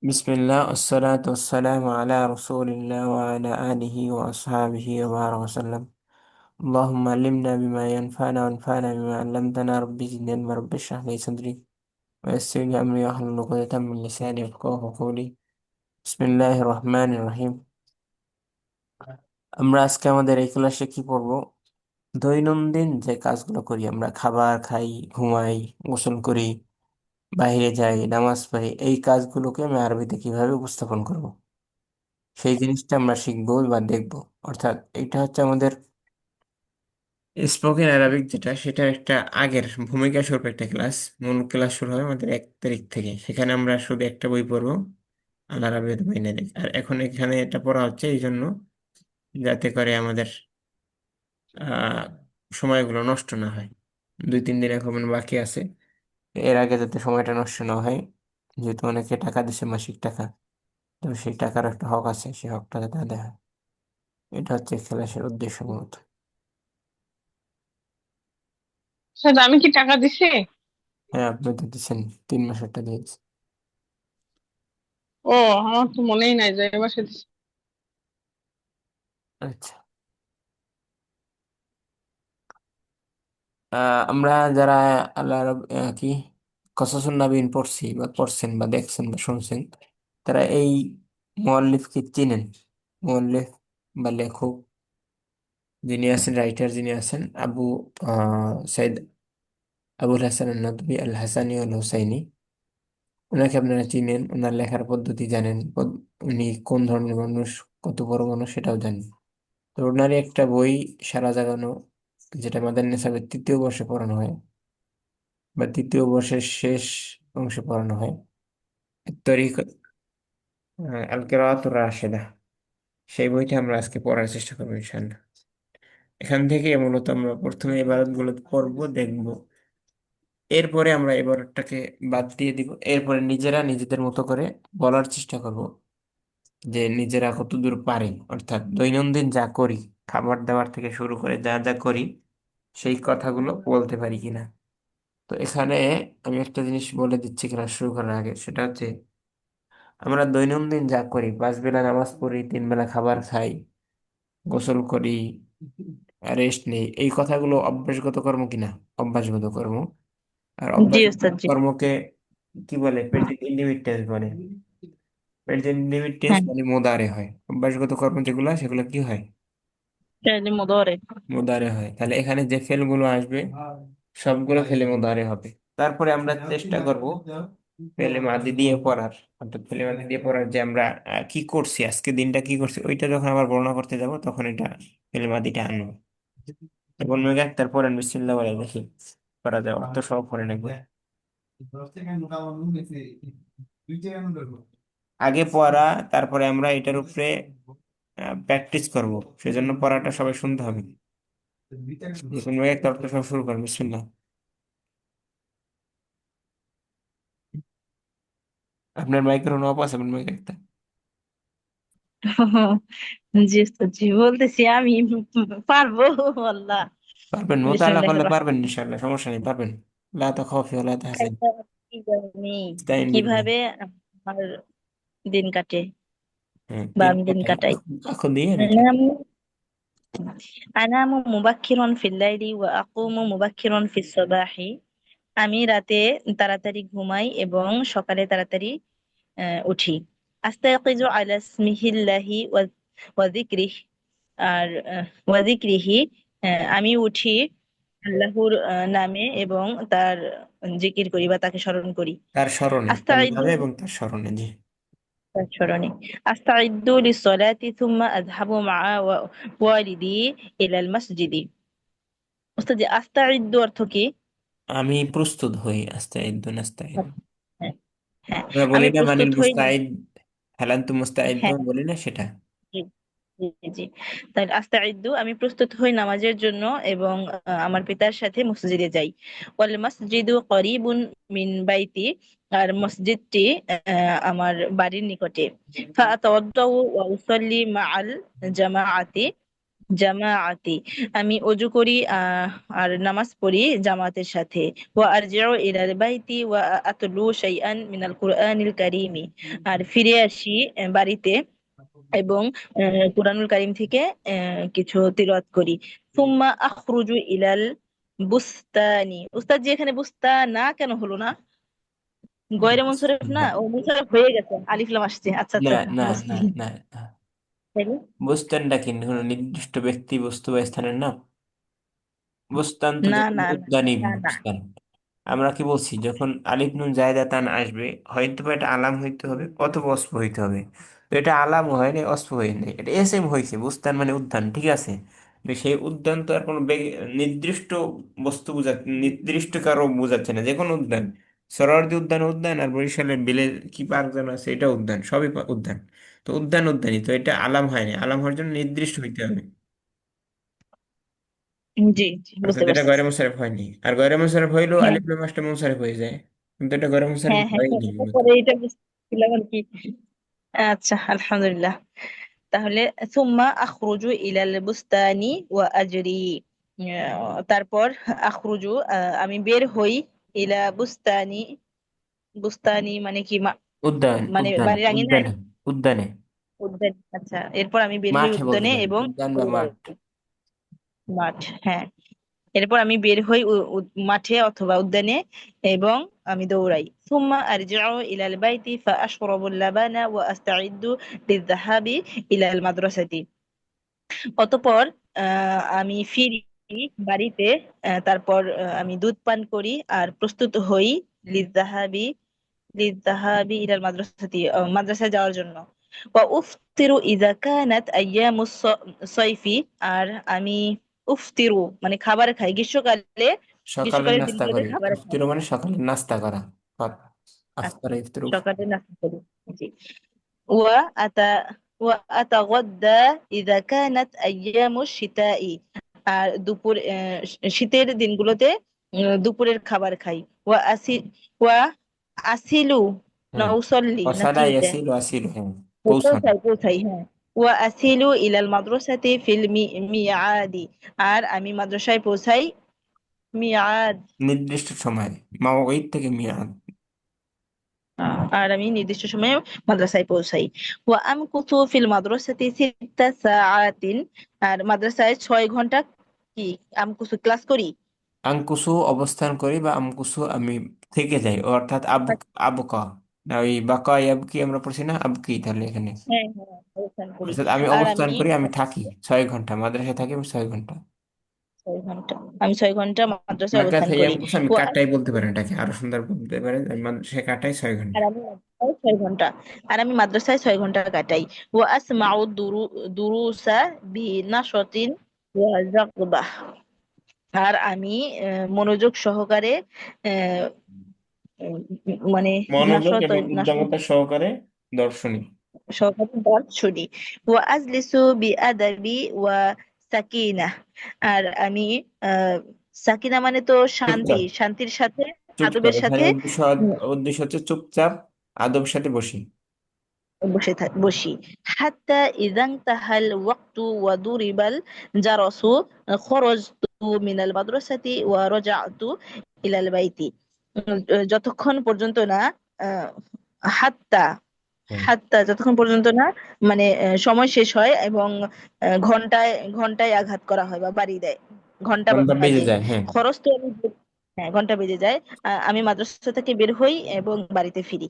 বিসমিল্লাহ আসসালাতু ওয়াসসালামু আলা রাসূলিল্লাহ ওয়া আলা আলিহি ওয়া আসহাবিহি ওয়া বারাকা ওয়া সাল্লাম। আল্লাহুম্মা আল্লিমনা বিমা ইয়ানফা'না ওয়ানফা'না বিমা 'allamtana rabbi zidni ilma rabbi ishrah li sadri wa yassir li amri wahlul 'uqdatam min lisani yafqahu qawli। বিসমিল্লাহির রহমানির রহিম। আমরা আজকে আমাদের এই ক্লাসে কি পড়ব? দৈনন্দিন যে কাজগুলো করি, আমরা খাবার খাই, ঘুমাই, গোসল করি, বাইরে যাই, নামাজ পড়ি, এই কাজগুলোকে আমি আরবিতে কিভাবে উপস্থাপন করব, সেই জিনিসটা আমরা শিখবো বা দেখবো। অর্থাৎ এটা হচ্ছে আমাদের স্পোকেন অ্যারাবিক, যেটা সেটা একটা আগের ভূমিকা স্বরূপ একটা ক্লাস। মূল ক্লাস শুরু হবে আমাদের 1 তারিখ থেকে। সেখানে আমরা শুধু একটা বই পড়বো, আল আরাবিয়াত বাইনারিক। আর এখন এখানে এটা পড়া হচ্ছে এই জন্য, যাতে করে আমাদের আহ সময়গুলো নষ্ট না হয়। 2-3 দিন এখন বাকি আছে, এর আগে যাতে সময়টা নষ্ট না হয়। যেহেতু অনেকে টাকা দিচ্ছে, মাসিক টাকা, তো সেই টাকার একটা হক আছে, সেই হকটা যাতে আদায় হয়। এটা হচ্ছে ক্লাসের উদ্দেশ্য মূলত। স্যার আমি কি টাকা দিছি? হ্যাঁ, আপনি তো দিচ্ছেন, 3 মাসেরটা দিয়েছি। ও, আমার তো মনেই নাই যে এবার সে দিছি। আচ্ছা, আমরা যারা আল্লাহ কি কসাসুন নাবিন পড়ছি বা পড়ছেন বা দেখছেন বা শুনছেন, তারা এই মুআল্লিফকে চিনেন। মুআল্লিফ বা লেখক যিনি আছেন, রাইটার যিনি আছেন, সাইদ আবুল হাসান নদভী আল হাসানি আল হুসাইনি। ওনাকে আপনারা চিনেন, ওনার লেখার পদ্ধতি জানেন, উনি কোন ধরনের মানুষ, কত বড় মানুষ সেটাও জানেন। তো ওনারই একটা বই, সারা জাগানো, যেটা মাদার নেসাবের 3য় বর্ষে পড়ানো হয় বা 3য় বর্ষের শেষ অংশে পড়ানো হয়, তরিক আল কিরাআতুর রাশেদা। সেই বইটা আমরা আজকে পড়ার চেষ্টা করবো ইনশাআল্লাহ। এখান থেকে মূলত আমরা প্রথমে ইবারতগুলো পড়বো, দেখবো। এরপরে আমরা ইবারতটাকে বাদ দিয়ে দিব। এরপরে নিজেরা নিজেদের মতো করে বলার চেষ্টা করব, যে নিজেরা কতদূর পারি। অর্থাৎ দৈনন্দিন যা করি, খাবার দাবার থেকে শুরু করে যা যা করি, সেই কথাগুলো বলতে পারি কিনা। তো এখানে আমি একটা জিনিস বলে দিচ্ছি ক্লাস শুরু করার আগে, সেটা হচ্ছে আমরা দৈনন্দিন যা করি, 5 বেলা নামাজ পড়ি, 3 বেলা খাবার খাই, গোসল করি, রেস্ট নেই, এই কথাগুলো অভ্যাসগত কর্ম কিনা? অভ্যাসগত কর্ম। আর জি অভ্যাসগত ওস্তাদ, জি। কর্মকে কি বলে? প্রেজেন্ট ইনডিফিনিট টেন্স বলে। প্রেজেন্ট ইনডিফিনিট টেন্স হ্যাঁ, মানে মোদারে হয়। অভ্যাসগত কর্ম যেগুলো, সেগুলো কি হয়? ফেলে মুদরে। মোদারে হয়। তাহলে এখানে যে ফেলগুলো আসবে, সবগুলো ফেলে মোদারে হবে। তারপরে আমরা চেষ্টা করব ফেলে মাদি দিয়ে পড়ার। অর্থাৎ ফেলে মাদি দিয়ে পড়ার, যে আমরা কি করছি, আজকে দিনটা কি করছি, ওইটা যখন আবার বর্ণনা করতে যাব, তখন এটা ফেলে মাদিটা আনবো। তখন মেঘা একটার পরে বিসমিল্লাহ বলে দেখি করা যায়, অর্থ সহ পড়ে নেবো। আগে পড়া, তারপরে আমরা এটার উপরে প্র্যাকটিস করব। সেজন্য পড়াটা সবাই শুনতে হবে। দেখুন মেঘা একটা অর্থ সহ শুরু করেন, বিসমিল্লাহ। আপনার মাইক্রোফোন অফ আছে, মেঘা একটা। জি ওস্তাদ, জি বলতেছি আমি পারবো। আল্লাহ। পারবেন, মোতালা বিসমিল্লাহির করলে পারবেন রহমানির ইনশাআল্লাহ, সমস্যা নেই, পারবেন। লা তাখাফি ওয়া লা তাহজানি রাহিম। কি জানি ইস্তাইন বিল্লাহ। কিভাবে আমার দিন কাটে হ্যাঁ, বা আমি দিন কিভাবে কাটাই। এখন দিয়ে নাকি? أنام أنام مبكرا في الليل وأقوم مبكرا في الصباح. আমি রাতে তাড়াতাড়ি ঘুমাই এবং সকালে তাড়াতাড়ি উঠি। আস্তায়কিজু আলা ইসমিহিল্লাহি ওয়া যিকরিহি। আর ওয়া যিকরিহি, আমি উঠি আল্লাহর নামে এবং তার জিকির করি বা তাকে স্মরণ করি। তার স্মরণে, তার আস্তাইদু, নামে এবং তার স্মরণে, জি। তার স্মরণে। আস্তাইদু লিসসালাতি থুম্মা আযহাবু মা'a ওয়ালিদি ইলাল মসজিদি। ওস্তাদ, যে আস্তাইদু অর্থ কি? আমি প্রস্তুত হই, আস্তাইদু নাস্তাইদ। হ্যাঁ, হ্যাঁ, আমরা বলি আমি না মানিল প্রস্তুত হই। মুস্তাইদ, হালান্তু মুস্তাইদ, হ্যাঁ, বলি না সেটা? জি, জি, জি। তাহলে আস্তাইদ্দু, আমি প্রস্তুত হই নামাজের জন্য এবং আমার পিতার সাথে মসজিদে যাই। ওয়াল মসজিদু করিবুন মিন বাইতি, আর মসজিদটি আমার বাড়ির নিকটে। ফাআতাওয়াদ্দাউ ওয়া উসাল্লি মাআল জামাআতি। জামাআতি, আমি অজু করি আর নামাজ পড়ি জামাতের সাথে। ওয়া আরজিউ ইলাল বাইতি ওয়া আতলু শাইআন মিনাল কুরআনিল কারীমি, আর ফিরে আসি বাড়িতে এবং কুরআনুল কারীম থেকে কিছু তিলাওয়াত করি। সুম্মা আখরুজু ইলাল বুস্তানি। উস্তাদ জি, এখানে বুস্তানা কেন হলো না? গয়রে মুনসারিফ না, ও মুনসারিফ হয়ে গেছে, আলিফ লাম আসছে। আচ্ছা না আচ্ছা আচ্ছা, না না বুঝছি। না না। বুস্তানটা কি কোনো নির্দিষ্ট ব্যক্তি, বস্তু বা স্থানের নাম? বুস্তান তো না যে না কোনো না উদ্যানই না না। বুস্তান। আমরা কি বলছি, যখন আলিফ নুন জায়দা তান আসবে, হয়তো বা এটা আলাম হইতে হবে অথবা অস্প হইতে হবে। তো এটা আলাম হয় নাই, অস্প হয় নাই, এটা এস এম হয়েছে। বুস্তান মানে উদ্যান, ঠিক আছে। তো সেই উদ্যান তো আর কোনো নির্দিষ্ট বস্তু নির্দিষ্ট কারো বোঝাচ্ছে না, যে কোনো উদ্যান। সরোয়ার্দী উদ্যান উদ্যান, আর বরিশালের বিলে কি পার্ক যেন আছে, এটা উদ্যান, সবই উদ্যান। তো উদ্যান উদ্যানই তো, এটা আলাম হয় না, আলাম হওয়ার জন্য নির্দিষ্ট হইতে হবে। জি জি, বুঝতে অর্থাৎ এটা পারছি। গয়রে মুনসারিফ হয়নি, আর গয়রে মুনসারিফ হইলেও হ্যাঁ আলিফ লাম আসলে মুনসারিফ হয়ে যায়। কিন্তু এটা গয়রে মুনসারিফ হ্যাঁ হ্যাঁ, হয়নি মূলত। পরে এটা বুঝছিলাম আর কি। আচ্ছা, আলহামদুলিল্লাহ। তাহলে সুম্মা আখরুজু ইলাল বুস্তানি ওয়া আজরি, তারপর আখরুজু, আমি বের হই, ইলা বুস্তানি। বুস্তানি মানে কি? উদ্যান মানে উদ্যানে বাড়ির আঙিনায়? উদ্যানে উদ্যানে। উদ্যান, আচ্ছা। এরপর আমি বের হই মাঠে বলতে উদ্যানে পারেন, এবং উদ্যান বা দৌড়াই। মাঠ। মাঠ, হ্যাঁ। এরপর আমি বের হই মাঠে অথবা উদ্যানে এবং আমি দৌড়াই। সুম্মা আরজিউ ইলাল বাইতি ফাআশরাবুল লাবানা ওয়া আস্তাইদ্দু লিযযাহাবি ইলাল মাদ্রাসাতি। অতঃপর আমি ফিরি বাড়িতে, তারপর আমি দুধ পান করি আর প্রস্তুত হই লিযযাহাবি লিযযাহাবি ইলাল মাদ্রাসাতি, মাদ্রাসায় যাওয়ার জন্য। ওয়া উফতিরু ইযা কানাত আইয়ামুস সাইফি, আর আমি উফতিরু মানে খাবার খাই গ্রীষ্মকালে। সকালের গ্রীষ্মকালের নাস্তা দিনগুলোতে করি, খাবার খাই। ইফতির মানে সকালের নাস্তা করা। আচ্ছা, আফতার ইফতির। সকালে নাস্তা করি। জি। ওয়া আতা ওয়া আতাগাদ্দা ইযা কানাত আইয়ামুশ শিতাই, আর শীতের দিনগুলোতে দুপুরের খাবার খাই। ওয়া আসি ওয়া আসিলু, না হ্যাঁ, উসল্লি নাকি অসালা এটা? ইয়াসিল আসিল, হ্যাঁ, ও, পৌঁছানো। পৌঁছাই পৌঁছাই, হ্যাঁ। ওয়া আসিলু ইলাল মাদ্রাসাতি ফিল মিআদি, আর আমি মাদ্রাসায় পৌঁছাই মিআদ, নির্দিষ্ট সময়, মাওয়াইদ থেকে মিয়াদ। আর আমি নির্দিষ্ট সময়ে মাদ্রাসায় পৌঁছাই। ওয়া আমকুতু ফিল মাদ্রাসাতি সিত্তা সাআতিন, আর মাদ্রাসায় 6 ঘন্টা কি আমকুতু ক্লাস করি। আংকুসু অবস্থান করি, বা আমকুসু আমি থেকে যাই, অর্থাৎ আবকা। না, ওই বাকা ইয়াবকি আমরা পড়ছি না, আবকি, তাহলে এখানে হ্যাঁ হ্যাঁ, অবস্থান করি। অর্থাৎ আমি আর অবস্থান আমি করি, আমি থাকি 6 ঘন্টা মাদ্রাসায় থাকি, আমি 6 ঘন্টা। 6 ঘন্টা, আমি 6 ঘন্টা মাদ্রাসায় বাকা অবস্থান করি। ইয়ামকুসু আমি ও কাটাই বলতে পারেন, এটাকে আরো সুন্দর বলতে পারেন, আমি মাদ্রাসায় কাটাই 6 ঘন্টা। আর আমি মাদ্রাসায় 6 ঘন্টা, আর আমি মাদ্রাসায় 6 ঘন্টা কাটাই। ওয়া আসমাউ দুরুসা বিনাশাতিন ওয়া জাকবাহ, আর আমি মনোযোগ সহকারে আহ, উম, মানে মনোযোগ নাশত এবং নাশত উদ্যমতা সহকারে দর্শনী। সহকারে গান শুনি। ওয়া আজলিসু বিআদাবি ওয়া সাকিনা, আর আমি আহ, সাকিনা মানে তো শান্তি, চুপচাপ, শান্তির সাথে, চুপচাপ, আদবের এখানে সাথে উদ্দেশ্য, উদ্দেশ্য হচ্ছে চুপচাপ, আদবের সাথে বসি। বসি। হাত্তা ইযান তাহাল ওয়াক্তু ওয়া দুরিবাল জারাসু খরজতু মিনাল মাদ্রাসাতি ওয়া রাজাতু ইলাল বাইতি। যতক্ষণ পর্যন্ত না আহ, হাত্তা হ্যাঁ, হাত্তা যতক্ষণ পর্যন্ত না মানে সময় শেষ হয় এবং ঘন্টায় ঘন্টায় আঘাত করা হয় বা বাড়ি দেয়, ঘন্টা ঘন্টা বেজে বাজে। যায়, হ্যাঁ। খরচ তো হ্যাঁ, ঘন্টা বেজে যায়। আমি মাদ্রাসা থেকে বের হই এবং বাড়িতে ফিরি।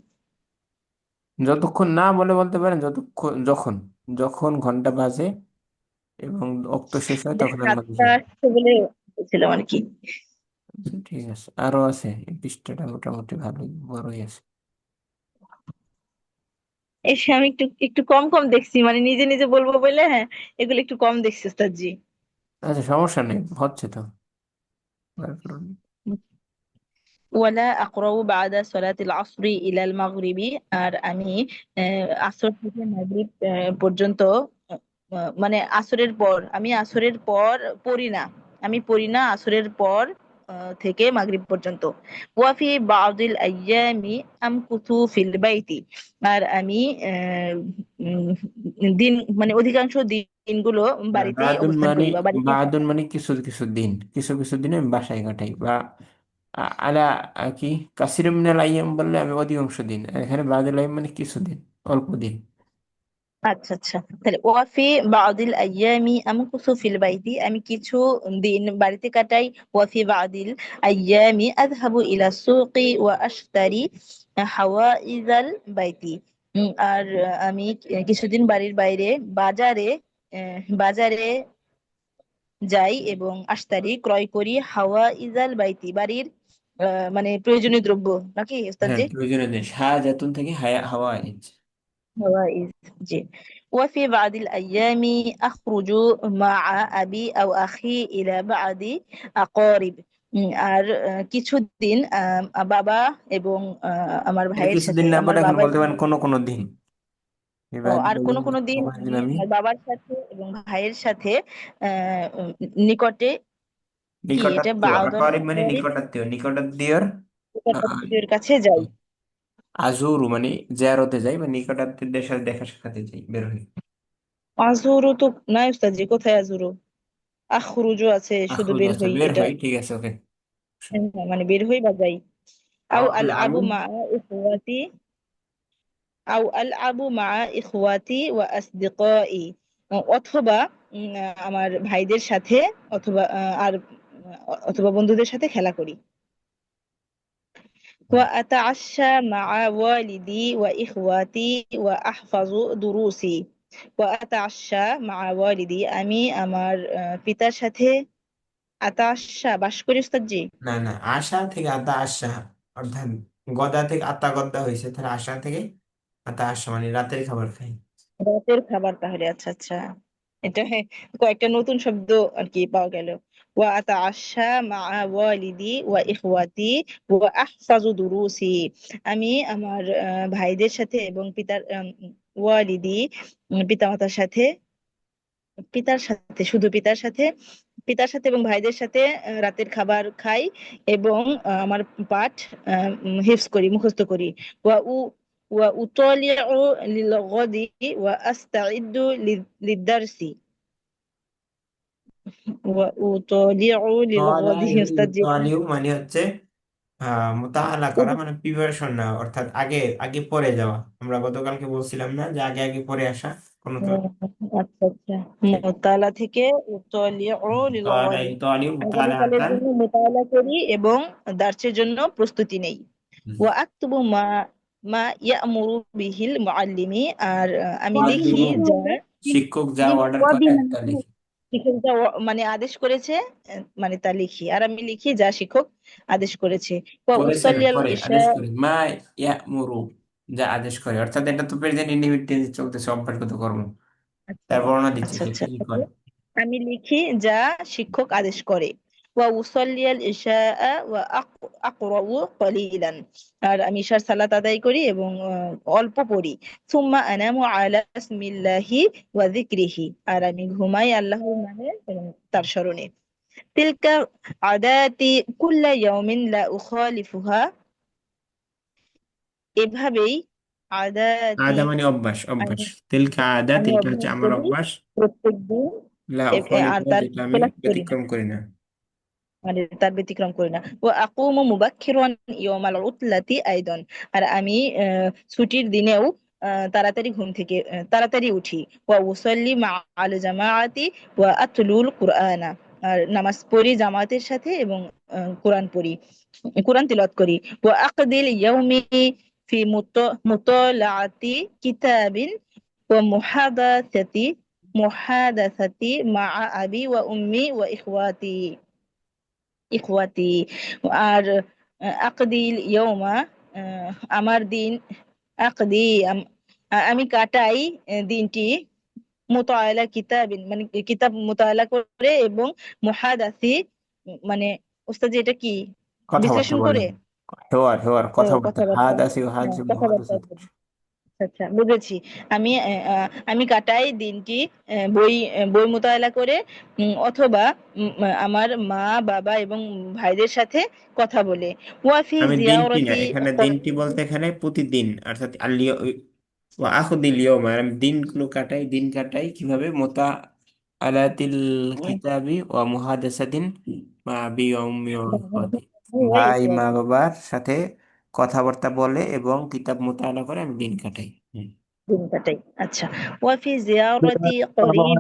যতক্ষণ না বলে বলতে পারেন, যতক্ষণ, যখন, যখন ঘন্টা বাজে এবং অক্ত শেষ হয়, তখন আমি সাতটা মাদ্রাসায়। আসছে বলে বলছিলাম আর কি। ঠিক আছে, আরো আছে, এই পৃষ্ঠাটা মোটামুটি ভালোই বড়ই আছে। এসে আমি একটু একটু কম কম দেখছি, মানে নিজে নিজে বলবো বলে, হ্যাঁ, এগুলো একটু কম দেখছি ওস্তাদ জি। আচ্ছা, সমস্যা নেই, হচ্ছে তো। তারপর ওয়ালা আকরাউ বাদা সালাতিল আসরি ইলাল মাগরিবি, আর আমি আসর থেকে মাগরিব পর্যন্ত, মানে আসরের পর, আমি আসরের পর পড়ি না, আমি পড়ি না আসরের পর থেকে মাগরিব পর্যন্ত। ওয়াফি বাদিল আইয়ামি আমকুথু ফিল বাইতি, আর আমি উম, দিন মানে অধিকাংশ দিনগুলো না, বাড়িতেই বাদুন অবস্থান মানে, করি বা বাড়িতে বাদুন কাটাই। মানে কিছু কিছু দিন, কিছু কিছু দিন আমি বাসায় কাটাই, বা আলা কি কাসির মিনাল আইয়াম বললে আমি অধিকাংশ দিন, আর এখানে বাদুল আইয়াম মানে কিছু দিন, অল্প দিন। আচ্ছা আচ্ছা, তাহলে ওয়াফি বাদিল আইয়ামি আমকুসু ফিল বাইতি, আমি কিছু দিন বাড়িতে কাটাই। ওয়াফি বাদিল আইয়ামি আযহাবু ইলা সুকি ওয়া আশতারি হাওয়াইজাল বাইতি। আর আমি কিছুদিন বাড়ির বাইরে বাজারে বাজারে যাই এবং আশতারি ক্রয় করি হাওয়াইজাল বাইতি, বাড়ির মানে প্রয়োজনীয় দ্রব্য, নাকি হ্যাঁ, ওস্তাদ? প্রয়োজনীয় দিন, শাহজাতুন থেকে হায়া হাওয়া আইজ। جوائز. جي. وفي بعض الأيام أخرج مع أبي أو أخي إلى بعض أقارب. আর কিছুদিন বাবা এবং আমার এটা ভাইয়ের সাথে, কিছুদিন না আমার পরে এখন বাবা বলতে এবং পারেন কোনো কোনো দিন। এবার আর কোনো কোনো দিন দিন আমি আমি আমার বাবার সাথে এবং ভাইয়ের সাথে নিকটে, কি এটা নিকটাত্মীয়, বাউদল আকরিব মানে আকরিব, নিকটাত্মীয়, নিকটাত্মীয়র নিকটাত্মীয়ের কাছে যাই। আজুরু মানে জিয়ারতে যাই, বা নিকটাত্মীয়দের সাথে দেখা সাক্ষাতে যাই, বের হই। আজুরু তো নাই উস্তাদ জি, কোথায় আজুরু? আখরুজু আছে, শুধু আখরুজ বের আছে, হই বের এটা। হই, ঠিক আছে, ওকে। হ্যাঁ, মানে বের হই বা যাই। আও আও আল আল আবু, আবু মা ইখওয়াতি, আও আল আবু মা ইখওয়াতি ওয়া আসদিকাই, অথবা আমার ভাইদের সাথে, অথবা অথবা বন্ধুদের সাথে খেলা করি। ওয়া আতাআশা মা ওয়ালিদি ওয়া ইখওয়াতি ওয়া আহফাজু দুরুসি। ওয়া আতাআশা মা ওয়ালিদি, আমি আমার পিতার সাথে আতাআশা বাস করি উস্তাদ জি। না না, আশা থেকে আতা আশা, অর্থাৎ গদা থেকে আতা গদ্দা হয়েছে, তাহলে আশা থেকে আতা আশা মানে রাতের খাবার খাই। রাতের খাবার, তাহলে আচ্ছা আচ্ছা, এটা কয়েকটা নতুন শব্দ আর কি পাওয়া গেল। ওয়া আতাআশা মা ওয়ালিদি ওয়া ইখওয়াতি ওয়া আহফাজু দুরুসি, আমি আমার ভাইদের সাথে এবং পিতার ওয়ালিদি পিতামাতার সাথে, পিতার সাথে, শুধু পিতার সাথে, পিতার সাথে এবং ভাইদের সাথে রাতের খাবার খাই এবং আমার পাঠ হিফজ করি, মুখস্থ করি। ওয়া উ ওয়া উতালিউ লিল গাদি ওয়া আস্তাইদ্দু লিদ-দারসি। ওয়া উতালিউ লিল গাদি উস্তাদ জি। তালিউ মানে হচ্ছে মোতাআলা করা, মানে প্রিপারেশন না, অর্থাৎ আগে আগে পড়ে যাওয়া। আমরা গতকালকে বলছিলাম না যে আগে আগে পড়ে আসা কোনো তো। আচ্ছা আচ্ছা, মুতালা থেকে উতালিউ লিল গাদি, তালিউ আগামীকালের মুতালাআতান। জন্য মোতালা করি এবং দার্সের জন্য প্রস্তুতি নেই। ওয়া আকতুবু মা মা ইয়ামুরু বিহিল মুআল্লিমি, আর আমি লিখি মুআল্লিমু যা শিক্ষক যা যিনি অর্ডার করে ওয়াবিমান, তা লিখি। শিক্ষক যা মানে আদেশ করেছে, মানে তা লিখি, আর আমি লিখি যা শিক্ষক আদেশ করেছে। ওয়া করেছে না, উসাল্লি আল করে, ইশা। আদেশ করে, মা ইয়ামুরু যা আদেশ করে, অর্থাৎ এটা তো প্রেজেন্ট ইনডিফিনিট টেন্স চলতেছে, অভ্যাসগত কর্ম। আচ্ছা তার বর্ণনা দিচ্ছে আচ্ছা সে আচ্ছা, কি কি করে। আমি লিখি যা শিক্ষক আদেশ করে। ওয়া উসাল্লিয়াল ইশা ওয়া আকরাউ কলিলান, আর আমি ইশার সালাত আদায় করি এবং অল্প পড়ি। সুম্মা আনামু আলা ইসমিল্লাহি ওয়া যিকরিহি, আর আমি ঘুমাই আল্লাহর নামে এবং তার স্মরণে। তিলকা আদাতি কুল্লা ইয়াউমিন লা উখালিফুহা, এভাবেই আদাতি, আদা মানে অভ্যাস, অভ্যাস। আমি তিলকা আদাত, আমি এটা হচ্ছে অভ্যাস আমার করি অভ্যাস। প্রত্যেকদিন, লা আর উখালিফু, তার যেটা আমি খেলাফ করি না, ব্যতিক্রম করি না। মানে তার ব্যতিক্রম করি না। ও আকুমু মুবাক্কিরান ইয়াউমাল উতলাতি আইদান, আর আমি ছুটির দিনেও তাড়াতাড়ি ঘুম থেকে তাড়াতাড়ি উঠি। ওয়া উসাল্লি মা আল জামাআতি ওয়া আতলুল কুরআনা, আর নামাজ পড়ি জামাতের সাথে এবং কোরআন পড়ি, কোরআন তিলাওয়াত করি। ওয়া আকদিল ইয়াউমি ফি মুতালাআতি কিতাবিন ওয়া মুহাদাসাতি মা আবি ওয়া উম্মি ওয়া ইখওয়াতি। আর আকদিল ইয়ৌমা, আমার দিন, আকদি আমি কাটাই দিনটি মুতাআলা কিতাবিন, মানে কিতাব মুতাআলা করে, এবং মুহাদাসি মানে ওস্তাদ জি, এটা কি কথাবার্তা বিশ্লেষণ বলে, করে? হেওয়ার হেওয়ার ও কথাবার্তা, কথাবার্তা, হাদাসি ও হাদিস হ্যাঁ কথাবার্তা মুহাদাসাত। বলি। আচ্ছা, বুঝেছি। আমি কাটাই দিনটি বই মোতাবেলা করে, অথবা আমার মা বাবা এবং ভাইদের সাথে কথা বলে। ওয়াফি আমি দিনটি না, জিয়ারতি এখানে দিনটি বলতে এখানে প্রতিদিন, অর্থাৎ আলিয় আখুদিল ইয়ৌম, আর আমি দিনগুলো কাটাই, দিন কাটাই কিভাবে? মোতা আলাতিল কিতাবি ওয়া মুহাদাসাতিন মা বিয়ৌমি ওয়া ইখওয়াতি। ভাই মা বাবার সাথে কথাবার্তা বলে এবং কিতাব মোতালা করে আমি দিন কাটাই। হুম। দিন কাটাই। আচ্ছা। ওয়াফি জিয়ারতি করিবিন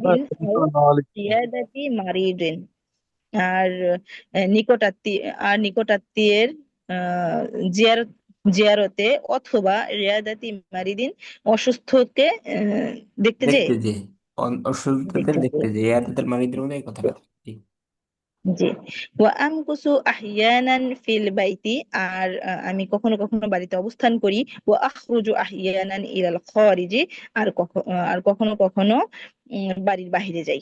আও ইয়াদাতি মারিদিন। আর নিকটাত্মীয়, নিকটাত্মীয়ের আহ জিয়ারত জিয়ারতে, অথবা রিয়াদাতি মারিদিন, অসুস্থকে দেখতে যেয়ে। দেখতে যে, অসুস্থদের দেখতে দেখতে যেয়ে। যে, ইয়াদের মানিদের মধ্যে এই কথাটা। জি। জি। ওয়া আমকুসু আহইয়ানান ফিল বাইতি। আর আমি কখনো কখনো বাড়িতে অবস্থান করি। ওয়া আখরুজু আহইয়ানান ইলাল খারিজি। আর কখনো কখনো বাড়ির বাইরে যাই।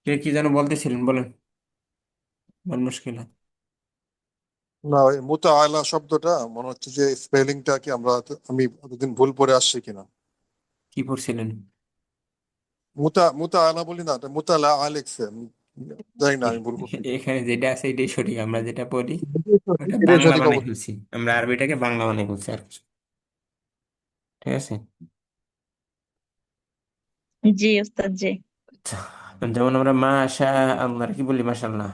কে কি যেন বলতেছিলেন, বলেন, বল মুশকিল। না, ওই মুতাআলা শব্দটা মনে হচ্ছে যে স্পেলিংটা কি আমি এতদিন ভুল পড়ে আসছি কিনা। কি পড়ছিলেন? মুতাআলা বলি না, এটা মুতালা আলেক্স। জানি না, আমি ভুল করছি। এখানে যেটা আছে এটাই সঠিক, আমরা যেটা পড়ি ওটা এটাই বাংলা সঠিক বানাই অবস্থা। ফেলছি, আমরা আরবিটাকে বাংলা বানাই ফেলছি আর কিছু। ঠিক আছে। জি ওস্তাদ জি। আচ্ছা, যেমন আমরা মাশা আল্লাহ কি বলি? মাশাল্লাহ।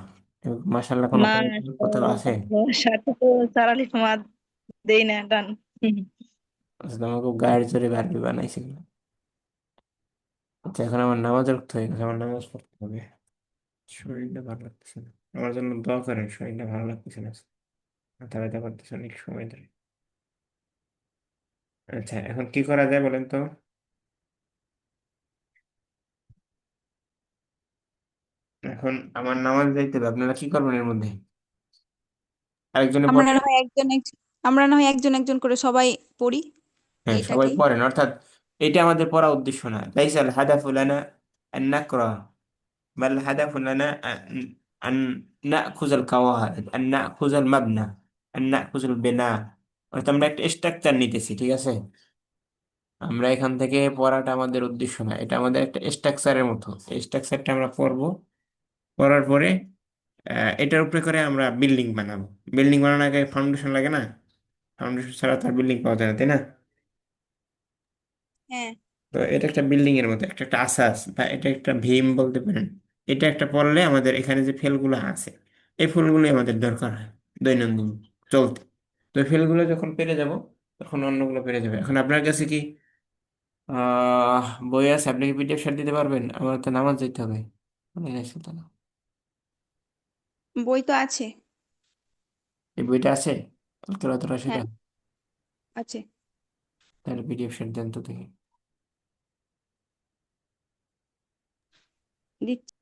মাশাল্লাহ কোনো কোথাও আছে? মাশাআল্লাহ, সাথে তো সারালি মাদ দেই না ডান। আচ্ছা, আমাকে গায়ের জোরে আরবি বানাইছিল। আচ্ছা, এখন আমার নামাজ রক্ত হয়ে গেছে, আমার নামাজ পড়তে হবে। শরীরটা ভালো লাগতেছে না, আমার জন্য দোয়া করেন, শরীরটা ভালো লাগতেছে না, মাথা ব্যথা করতেছে অনেক সময় ধরে। আচ্ছা, এখন কি করা যায় বলেন তো? এখন আমার নামাজ যাইতে হবে, আপনারা কি করবেন এর মধ্যে? আরেকজনে আমরা পড়েন। না হয় আমরা না হয় একজন একজন করে সবাই পড়ি হ্যাঁ, সবাই এইটাকেই। পড়েন, অর্থাৎ এটা আমাদের পড়া উদ্দেশ্য না। লাইসাল হাদাফু লানা আন নাকরা, বাল হাদাফু লানা আন নাখুযাল কাওয়াইদ, আন নাখুযাল মাবনা, আন নাখুযাল বিনা। অর্থাৎ আমরা একটা স্ট্রাকচার নিতেছি, ঠিক আছে? আমরা এখান থেকে পড়াটা আমাদের উদ্দেশ্য না, এটা আমাদের একটা স্ট্রাকচারের মতো। এই স্ট্রাকচারটা আমরা পড়বো, পড়ার পরে এটার উপরে করে আমরা বিল্ডিং বানাবো। বিল্ডিং বানানোর আগে ফাউন্ডেশন লাগে না? ফাউন্ডেশন ছাড়া তার বিল্ডিং পাওয়া যায় না, তাই না? হ্যাঁ। তো এটা একটা বিল্ডিং এর মতো, একটা একটা আসাস, বা এটা একটা ভীম বলতে পারেন। এটা একটা পড়লে আমাদের এখানে যে ফেলগুলো আছে, এই ফুলগুলো আমাদের দরকার হয় দৈনন্দিন চলতে। তো এই ফেলগুলো যখন পেরে যাব, তখন অন্যগুলো পেরে যাবে। এখন আপনার কাছে কি বই আছে? আপনি কি পিডিএফ শেয়ার দিতে পারবেন? আমার তো নামাজ যেতে হবে। মনে আছে তো না? বই তো আছে। এই বইটা আছে, আলকেরাত রাশিদা? হ্যাঁ, আছে। তাহলে পিডিএফ শেয়ার দেন তো দেখি। দিচ্ছি।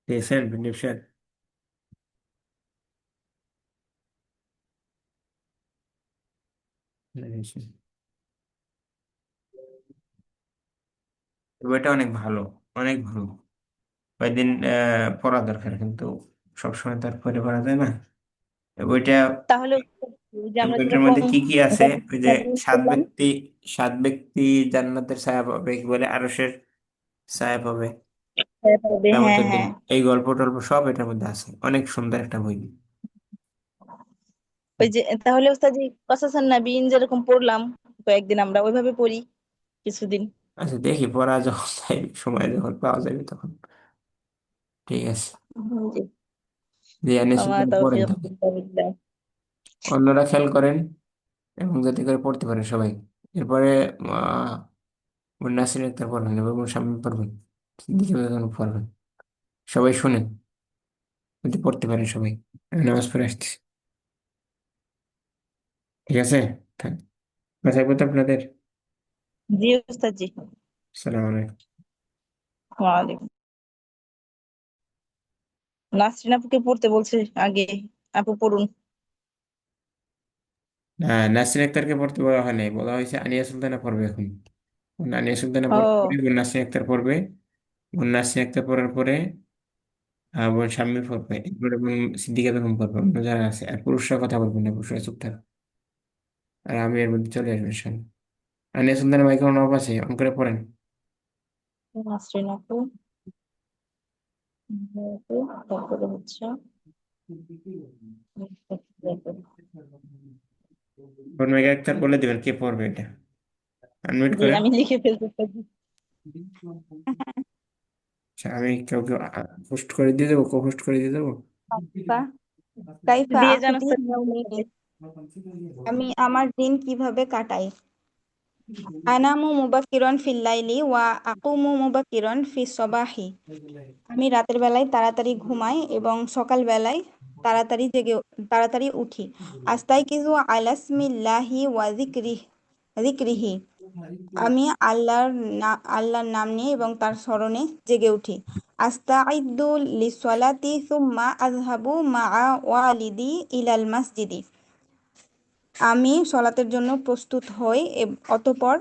দিয়েছেন পিডিএফ শেয়ার? বইটা অনেক ভালো, অনেক ভালো। কয়েকদিন পড়া দরকার, কিন্তু সবসময় তার পরে পড়া যায় না। এই বইটা, তাহলে ওই যে এই আমরা বইটার যেরকম মধ্যে কি কি আছে? ওই যে সাত করলাম। ব্যক্তি, সাত ব্যক্তি জান্নাতের ছায়া পাবে, কি বলে, আরশের ছায়া পাবে হ্যাঁ, পাবে, হ্যাঁ কিয়ামতের দিন। হ্যাঁ। এই গল্প টল্প সব এটার মধ্যে আছে, অনেক সুন্দর একটা বই। ওই যে তাহলে ওস্তাদ জি, কাসাসান নাবিয়িন যেরকম পড়লাম, কয়েকদিন আমরা ওইভাবে পড়ি কিছুদিন। আচ্ছা, দেখি পড়া যখন যাই, সময় যখন পাওয়া যাবে তখন। ঠিক আছে। জি। যে এনেছি আমা পড়েন তাওফীক তাহলে, ইল্লা বিল্লাহ। অন্যরা খেয়াল করেন এবং যাতে করে পড়তে পারেন সবাই। এরপরে আহ নাসির আক্তার পড়বেন এবং সামনে পড়বেন, সিদ্দিক আহমেদ পড়বেন। সবাই শুনেন, যদি পড়তে পারেন সবাই। আমি নামাজ পড়ে আসছি। ঠিক আছে, থাক। বাসায় থাকবো তো আপনাদের। জি ওস্তাদ জি। সালাম আলাইকুম। ওয়ালাইকুম। নাসরিন আপুকে পড়তে বলছে আগে। আপু পড়ুন। না, নাসরিন আক্তারকে পড়তে বলা হয় নাই, বলা হয়েছে আনিয়া সুলতানা পড়বে এখন। আনিয়া সুলতানা পড়ার পরে ও নাসরিন আক্তার পড়বে। নাসরিন আক্তার পড়ার পরে বোন শাম্মী পড়বে, এরপরে বোন সিদ্দিকা বেগম পড়বে, অন্য যারা আছে। আর পুরুষরা কথা বলবেন না, পুরুষরা চুপ থাকবে। আর আমি এর মধ্যে চলে আসবো ইনশাল্লাহ। আনিয়া সুলতানা মাইক্রোফোন অফ আছে, অন করে পড়েন। নাসরিন আপু, আপু, তারপরে হচ্ছে বোন মেঘা আক্তার বলে দিবেন কে পড়বে এটা, আনমিউট জি করেন। আমি লিখে ফেলতে। আচ্ছা, আমি কাউকে হোস্ট করে দিয়ে দেবো, কো হোস্ট করে দিয়ে দেবো। কাইফা কাইফা দিয়ে জানো আকুদি স্যার। ইয়াউমি, আমি আমার দিন কিভাবে কাটাই। আনামু মুবাক্কিরান ফিল লাইলি ওয়া আকুমু মুবাক্কিরান ফিস সবাহি। আমি রাতের বেলায় তাড়াতাড়ি ঘুমাই এবং সকাল বেলায় তাড়াতাড়ি উঠি। আস্তাইকিজু আলাসমিল্লাহি ওয়া যিকরিহি। আমি আল্লাহর নাম নিয়ে এবং তার স্মরণে জেগে উঠি। আস্তাইদ্দু লিসসালাতি সুম্মা আযহাবু মা'a ওয়ালিদি ইলাল মাসজিদি। আমি সলাতের জন্য প্রস্তুত হই, অতঃপর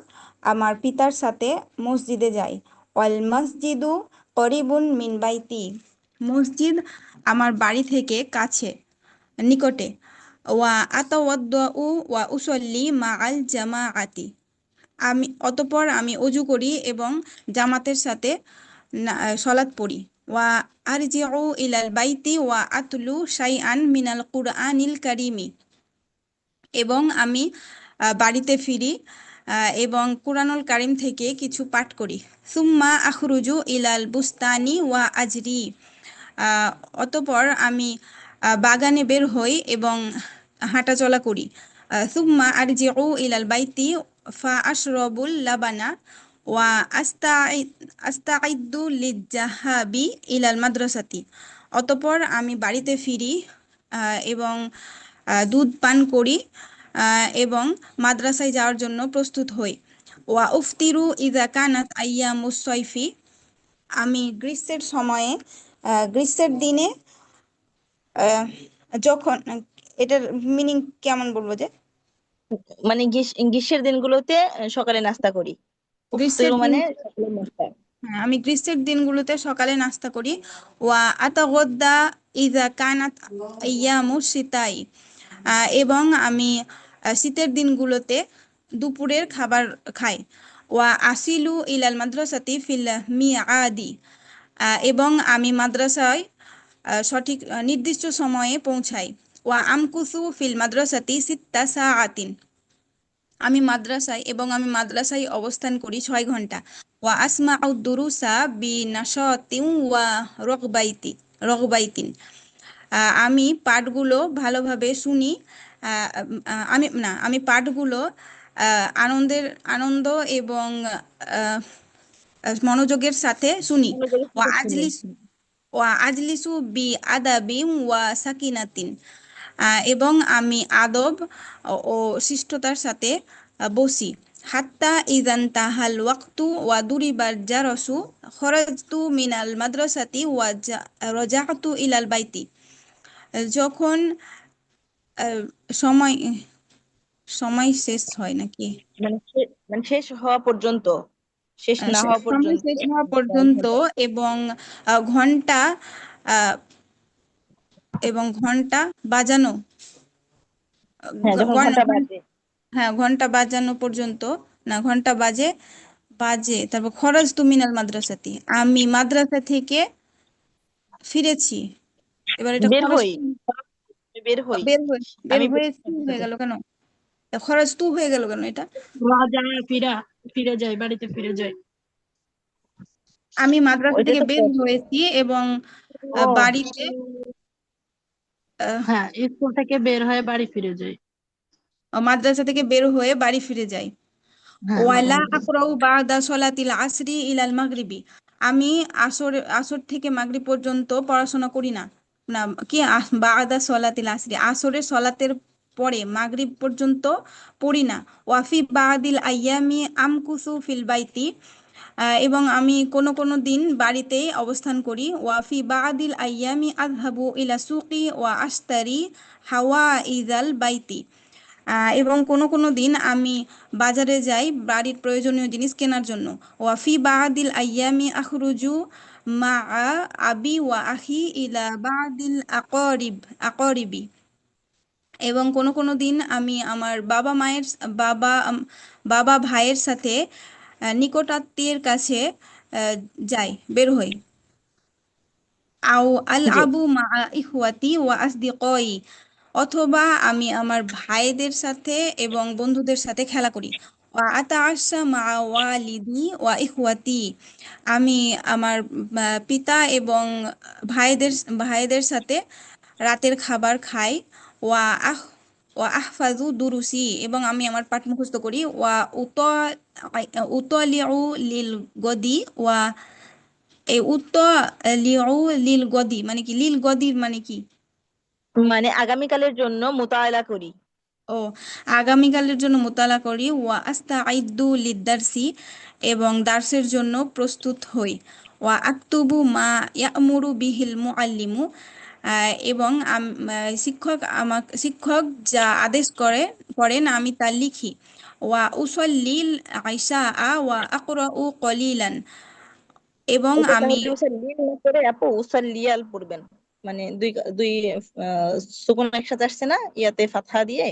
আমার পিতার সাথে মসজিদে যাই। ওয়াল মসজিদু করিবুন মিন বাইতি। মসজিদ আমার বাড়ি থেকে কাছে, নিকটে। ওয়া আতাওয়াদ্দাউ ওয়া উসল্লি মাআল জামাআতি। অতঃপর আমি অজু করি এবং জামাতের সাথে সলাত পড়ি। ওয়া আরজিউ ইলাল বাইতি ওয়া আতলু শাইআন মিনাল কুরআনিল কারীমি। এবং আমি বাড়িতে ফিরি এবং কুরআনুল কারীম থেকে কিছু পাঠ করি। সুম্মা আখরুজু ইলাল বুস্তানি ওয়া আজরি। আহ, অতঃপর আমি বাগানে বের হই এবং হাঁটাচলা করি। সুম্মা আরজিউ ইলাল বাইতি ফা আশরবুল লাবানা ওয়া আস্তাইদ্দু লিজ্জাহাবি ইলাল মাদ্রাসাতি। অতঃপর আমি বাড়িতে ফিরি এবং দুধ পান করি এবং মাদ্রাসায় যাওয়ার জন্য প্রস্তুত হই। ওয়া উফতিরু ইযা কানাত আইয়ামুস সাইফি। আমি গ্রীষ্মের দিনে আহ, যখন এটার মিনিং কেমন বলবো যে, মানে গ্রীষ্মের দিনগুলোতে সকালে নাস্তা করি। গ্রীষ্মের উফতিরু দিন মানে সকালে নাস্তা। হ্যাঁ, আমি গ্রীষ্মের দিনগুলোতে সকালে নাস্তা করি। ওয়া আতাগদ্দা ইযা কানাত আইয়ামু শীতাই। এবং আমি শীতের দিনগুলোতে দুপুরের খাবার খাই। ওয়া আসিলু ইলাল মাদ্রাসাতি ফিল মিআদি। এবং আমি মাদ্রাসায় সঠিক নির্দিষ্ট সময়ে পৌঁছাই। ওয়া আমকুসু ফিল মাদ্রাসাতি সিত্তা সাআতিন। আমি মাদ্রাসায় অবস্থান করি 6 ঘন্টা। ওয়া আসমাউ দুরুসা বি নাশাতিন ওয়া রগবাইতিন। আমি পাঠগুলো ভালোভাবে শুনি। আমি পাঠগুলো আনন্দ এবং আহ, মনোযোগের সাথে শুনি। মনোযোগের ওয়া সাথে শুনি। আজলিসু ওয়া আজলিসু বি আদাবিম ওয়া সাকিনাতিন। এবং আমি আদব ও শিষ্টতার সাথে বসি। হাত্তা ইজান তাহাল ওয়াক্তু ওয়া দুরিবার জারসু খরাজতু মিনাল মাদ্রাসাতি ওয়া রজাআতু ইলাল বাইতি। যখন আহ, সময় সময় শেষ হয় নাকি, মানে শেষ হওয়া পর্যন্ত, শেষ না হওয়া সময় পর্যন্ত। শেষ হওয়া পর্যন্ত এবং ঘন্টা আহ, ঘন্টা বাজানো, হ্যাঁ, যখন ঘন্টা বাজে। হ্যাঁ ঘন্টা বাজানো পর্যন্ত, না ঘন্টা বাজে, তারপর খরচ তু মিনাল মাদ্রাসাতি। আমি মাদ্রাসা থেকে ফিরেছি। এবার এটা বের খরচ হই, বের হই। বের আমি হয়েছি হয়ে গেল কেন, খরচ তু হয়ে গেল কেন এটা। রাজা ফিরে যায়, বাড়িতে ফিরে যায়। আমি মাদ্রাসা ওইটা থেকে তো বের হয়েছি এবং ও বাড়িতে আহ, হ্যাঁ, স্কুল থেকে বের হয়ে বাড়ি ফিরে যায়। মাদ্রাসা থেকে বের হয়ে বাড়ি ফিরে যাই। হ্যাঁ, ওয়ালা আকরাউ বাদা সলাতিল আসরি ইলাল মাগরিবি। আমি আসর থেকে মাগরিব পর্যন্ত পড়াশোনা করি না। না কি বাদা সলাতিল আসরি, আসরের সলাতের পরে মাগরিব পর্যন্ত পড়ি না। ওয়াফি বাদিল আইয়ামি আমকুসু ফিল বাইতি। এবং আমি কোনো কোনো দিন বাড়িতেই অবস্থান করি। ওয়াফি বাদিল আইয়ামি আযহাবু ইলা সুকি ওয়া আশতারি হাওয়া ইজাল বাইতি। এবং কোনো কোনো দিন আমি বাজারে যাই বাড়ির প্রয়োজনীয় জিনিস কেনার জন্য। ওয়াফি বাদিল আইয়ামি আখরুজু মা আবি ওয়া আখি ইলা বাদিল আকরিবি। এবং কোনো কোনো দিন আমি আমার বাবা বাবা ভাইয়ের সাথে নিকটাত্মীয়ের কাছে যাই, বের হই। আও আল জি। আবু মা ইখওয়াতি ওয়া আসদিকই, অথবা আমি আমার ভাইদের সাথে এবং বন্ধুদের সাথে খেলা করি। ওয়া আতাআশা মা ওয়ালিদি ওয়া ইখওয়াতি, আমি আমার পিতা এবং ভাইদের ভাইদের সাথে রাতের খাবার খাই। ওয়া আহ ওয়া আহফাজু দুরুসি, এবং আমি আমার পাঠ মুখস্থ করি। ওয়া উতলিউ লিল গদি ওয়া এই উতলিউ লিল গদি মানে কি? লিল গদি মানে কি? মানে আগামীকালের জন্য মোতায়েলা করি। ও, আগামীকালের জন্য মোতালা করি। ওয়া আস্তাইদ্দু লিদ্দারসি, এবং দার্সের জন্য প্রস্তুত হই। ওয়া আক্তুবু মা ইয়ামুরু বিহিল মুআল্লিমু, এবং শিক্ষক যা আদেশ করেন আমি তা লিখি। ওয়া উসল্লিল আইসা ওয়া আকরাউ কলিলান, এবং এটা আমি তাহলে উসাল্লিল না করে আপু উসাল্লিয়াল পড়বেন। মানে দুই দুই সুকুন একসাথে আসছে না, ইয়াতে ফাতহা দিয়ে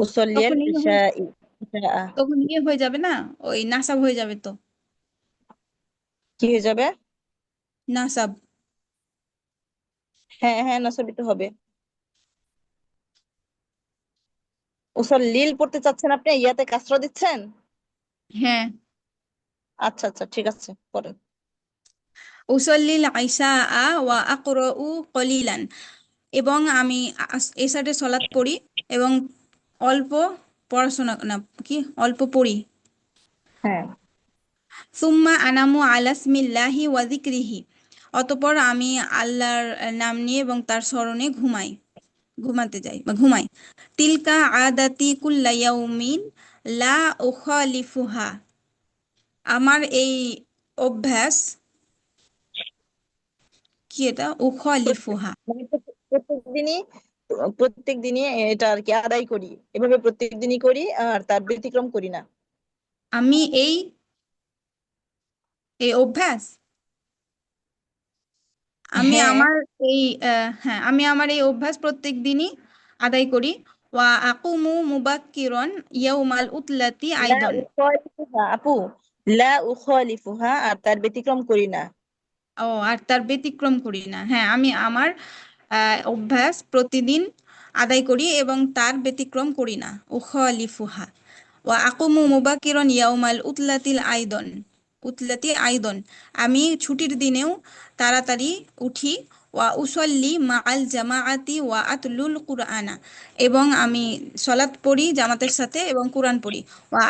উসাল্লিয়াল তখন ইশা ইশা। তখন হয়ে যাবে না, ওই নাসাব হয়ে যাবে তো, কি হয়ে যাবে? নাসাব। হ্যাঁ হ্যাঁ, নাসবিত হবে। উসাল্লিল পড়তে চাচ্ছেন আপনি, ইয়াতে কাসরা দিচ্ছেন? হ্যাঁ, আচ্ছা আচ্ছা, ঠিক আছে, পড়েন। উসল্লিল আইসা ওয়া আকরাউ কলিলান, এবং আমি এসারে সলাত পড়ি এবং অল্প পড়াশোনা না, কি অল্প পড়ি। হ্যাঁ। সুম্মা আনামু আলাসমিল্লাহি ওয়া যিকরিহি, অতঃপর আমি আল্লাহর নাম নিয়ে এবং তার স্মরণে ঘুমাতে যাই বা ঘুমাই। তিলকা আদাতি কুল্লা ইয়াউমিন লা উখালিফুহা, আমার এই অভ্যাস, কি এটা? উখালিফুহা। মানে প্রত্যেক দিনই এটা আর কি আদায় করি, এভাবে প্রত্যেক দিনই করি, আর তার ব্যতিক্রম করি না। আমি এই অভ্যাস, আমি হ্যাঁ। আমার এই হ্যাঁ, আমি আমার এই অভ্যাস প্রত্যেক দিনই আদায় করি। ওয়া আকুমু মুবাক্কিরন ইয়াউমাল উতলাতি লা আইদন। উখালিফুহা আপু, লা উখালিফুহা আর তার ব্যতিক্রম করি না। ও, আর তার ব্যতিক্রম করি না। হ্যাঁ, আমি আমার অভ্যাস প্রতিদিন আদায় করি এবং তার ব্যতিক্রম করি না। উখালিফুহা। ওয়া আকুমু মুবাক্কিরন ইয়াউমাল উতলাতি আইদন, আমি ছুটির দিনেও তাড়াতাড়ি উঠি। ওয়া উসল্লি মাআল জামাআতি ওয়া আতলুল কুরআনা, এবং আমি সলাত পড়ি জামাতের সাথে এবং কুরআন পড়ি। ওয়া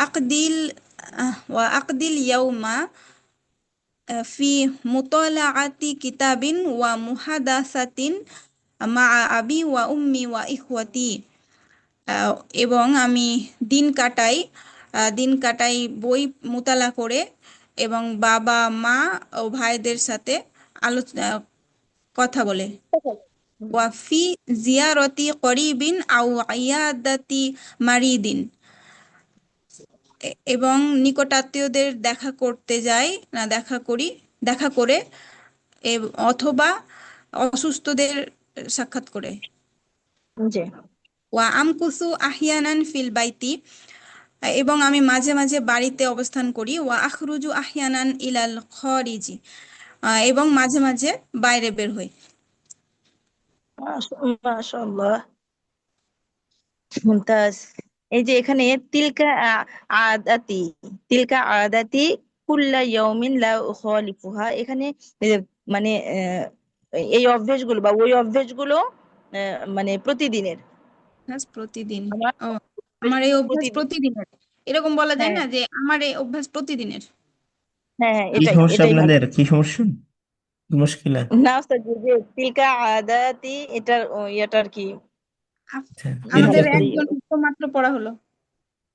আকদিল ইয়াউমা ফি মুতালাআতি কিতাবিন ওয়া মুহাদাসাতিন মা আবি ওয়া উম্মি ওয়া ইখওয়াতি, আহ, এবং আমি দিন কাটাই দিন কাটাই বই মোতালা করে এবং বাবা মা ও ভাইদের সাথে আলোচনা কথা বলে। ওয়াফি জিয়ারতি করিবিন আউ ইয়াদাতি মারিদিন, এবং নিকটাত্মীয়দের দেখা করতে যাই, না দেখা করে, অথবা অসুস্থদের সাক্ষাৎ করে। জি। ওয়া আমকুসু আহিয়ানান ফিল বাইতি, এবং আমি মাঝে মাঝে বাড়িতে অবস্থান করি। ওয়া আখরুজু আহিয়ানান ইলাল খরিজি, এবং মাঝে মাঝে বাইরে বের হই। মাশাআল্লাহ, মুমতাজ। এই যে এখানে তিলকা আদাতি, তিলকা আদাতি কুল্লা ইয়াউমিন লা উখালিফুহা, এখানে এই যে মানে এই অভ্যেসগুলো বা ওই অভ্যেসগুলো মানে প্রতিদিনের। অভ্যাস প্রতিদিন। আমার ও, আমার এই অভ্যাস প্রতিদিন। প্রতিদিনের, এরকম বলা যায় হ্যাঁ না যে আমার এই অভ্যাস প্রতিদিনের। হ্যাঁ হ্যাঁ, কি এটাই সমস্যা এটাই ভালো। আপনাদের? কি সমস্যা? কি মুশকিলা? না ওস্তাদ, যে তিলকা আদাতি এটার ইয়েটার কি আ- আচ্ছা, তিলকা আমাদের ভাষাটা খুঁজে, একজন তো মাত্র পড়া হলো।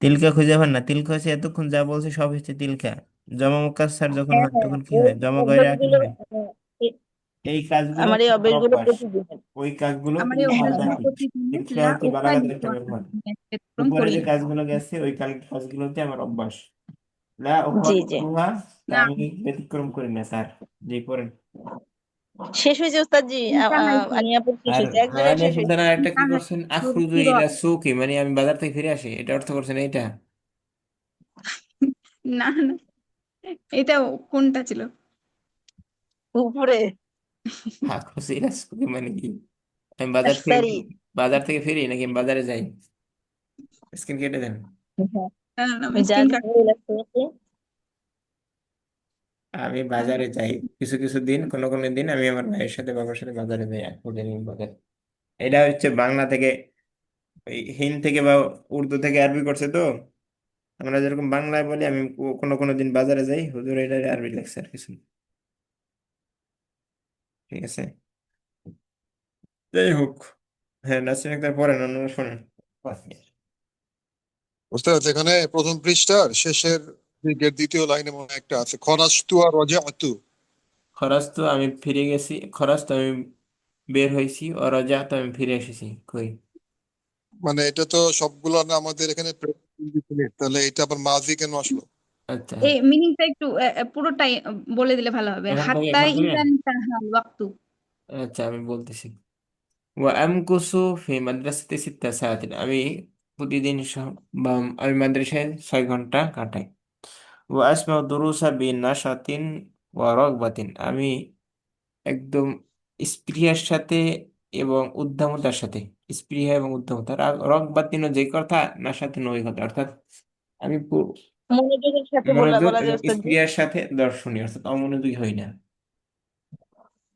তিলকা খুঁজে পান না? তিলকা হচ্ছে এতক্ষণ যা বলছে সব হচ্ছে তিলকা। জমা মুকাস স্যার যখন হ্যাঁ হয় হ্যাঁ, তখন কি ওই হয়? জমা গয়রা আকির অভ্যাসগুলো হয়। এই কাজগুলো আমার এই হচ্ছে আমার অভ্যাসগুলো অভ্যাস। প্রতিদিনের। ওই কাজগুলো আমার এই কিন্তু অভ্যাসগুলো আজাতি। প্রতিদিনের এটা লা হচ্ছে বালাগাতের একটা উখালিতু ব্যবহার। ব্যতিক্রম উপরে করি যে না। কাজগুলো গেছে ওই কাজগুলো হচ্ছে আমার অভ্যাস। লা জি জি, উখালিতুহা, তা না আমি ব্যতিক্রম করি না স্যার। জি পড়েন। শেষ হয়েছে ওস্তাদ জি। ইনতাহাইতু আনিয়াপুর শেষ আর হয়েছে, এক জায়গায় ওয়ানে শেষ হয়েছে। ফুলদানা একটা কি করছেন, ইনতাহাইতু আখরুজু কিরা ইলা সুকি, মানে আমি বাজার থেকে ফিরে আসি, এটা অর্থ করছেন এইটা? না না, এটা কোনটা ছিল? উপরে আখরুজু ইলা সুকি মানে কি? আমি বাজার থেকে আস্তারি। ফিরি নাকি আমি বাজারে যাই? স্ক্রিন কেটে দেন। না না, আমি যা স্ক্রিন যা কাট। বলেছে। আমি বাজারে যাই, কিছু কিছু দিন, কোনো কোনো দিন আমি আমার ভাইয়ের সাথে বাবার সাথে বাজারে যাই, প্রতিদিন বাজার। এটা হচ্ছে বাংলা থেকে, ওই হিন্দ থেকে বা উর্দু থেকে আরবি করছে তো। আমরা যেরকম বাংলায় বলি আমি কোনো কোনো দিন বাজারে যাই, হুজুর এটা আরবি লেখছে আর কিছু না। ঠিক আছে, যাই হোক। হ্যাঁ, নাসরিন আক্তার পড়েন, অন্যরা শোনেন। ওস্তাদ এখানে প্রথম পৃষ্ঠার শেষের দিকের দ্বিতীয় লাইনে মনে হয় একটা আছে, খরাস্তু আর রাজাতু। খরচ তো আমি ফিরে গেছি, খরচ তো আমি বের হয়েছি, আর রজা তো আমি ফিরে এসেছি, কই? মানে এটা তো সবগুলো না আমাদের এখানে indefinite, তাহলে এটা আবার মাঝি কেন আসলো? আচ্ছা, এই মিনিংটা একটু পুরোটাই বলে দিলে ভালো হবে। হাত্তা এখান থেকে। ইদান তাহাল ওয়াক্তু। আচ্ছা, আমি বলতেছি। ওয়ামকুসু ফি মাদ্রাসাতি সিত্তা সাআতিন, আমি প্রতিদিন বা আমি মাদ্রাসায় 6 ঘন্টা কাটাই। ওয়া আসমাউ দুরুসা বিনাশাতিন ওয়া রাগবাতিন, আমি একদম স্পৃহার সাথে এবং উদ্দামতার সাথে, স্পৃহা এবং উদ্দামতা, রগবাতিনও যে কথা, নাশাতিন ওই কথা, অর্থাৎ আমি মনোযোগের সাথে মনোযোগ বলা এবং যায় ওস্তাদ জি। স্পৃহার সাথে দর্শনীয়, অর্থাৎ অমনোযোগী হই না।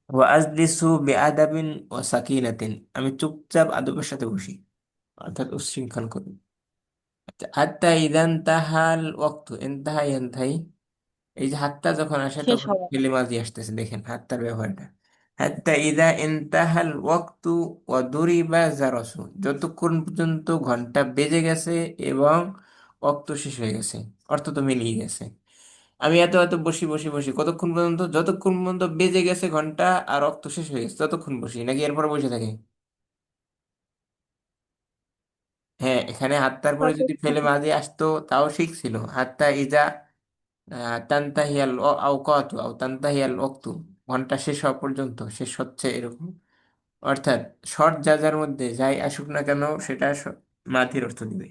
ওয়া আজলিসু বিআদাবিন ওয়া সাকিনাতিন, আমি চুপচাপ আদবের সাথে বসি, অর্থাৎ উচ্ছৃঙ্খল করি। আচ্ছা, হাত্তা ইদান তাহাল ওয়াক্ত, ইনতাহা ইয়ানতাহি, এই যে হাত্তা যখন আসে শেষ তখন হওয়া। ফিলে মাঝি আসতেছে, দেখেন হাত্তার ব্যবহারটা। হাত্তা ইদা ইনতাহাল ওয়াক্তু ওয়া দুরিবা জারসু, যতক্ষণ পর্যন্ত ঘন্টা বেজে গেছে এবং ওয়াক্ত শেষ হয়ে গেছে, অর্থ তো মিলিয়ে গেছে। আমি এত এত বসি বসি বসি কতক্ষণ পর্যন্ত, যতক্ষণ পর্যন্ত বেজে গেছে ঘন্টা আর রক্ত শেষ হয়ে গেছে ততক্ষণ বসি, নাকি এরপর বসে থাকি? হ্যাঁ, এখানে হাত্তার পরে যদি ফেলে মাঝে আসতো তাও ঠিক ছিল। হাত্তা ইজা তান্তাহিয়াল আওকাতু আও তান্তাহিয়াল ওয়াক্তু, ঘন্টা শেষ হওয়া পর্যন্ত, শেষ হচ্ছে এরকম। অর্থাৎ শর্ট যা যার মধ্যে যাই আসুক না কেন সেটা মাঝির অর্থ দিবে।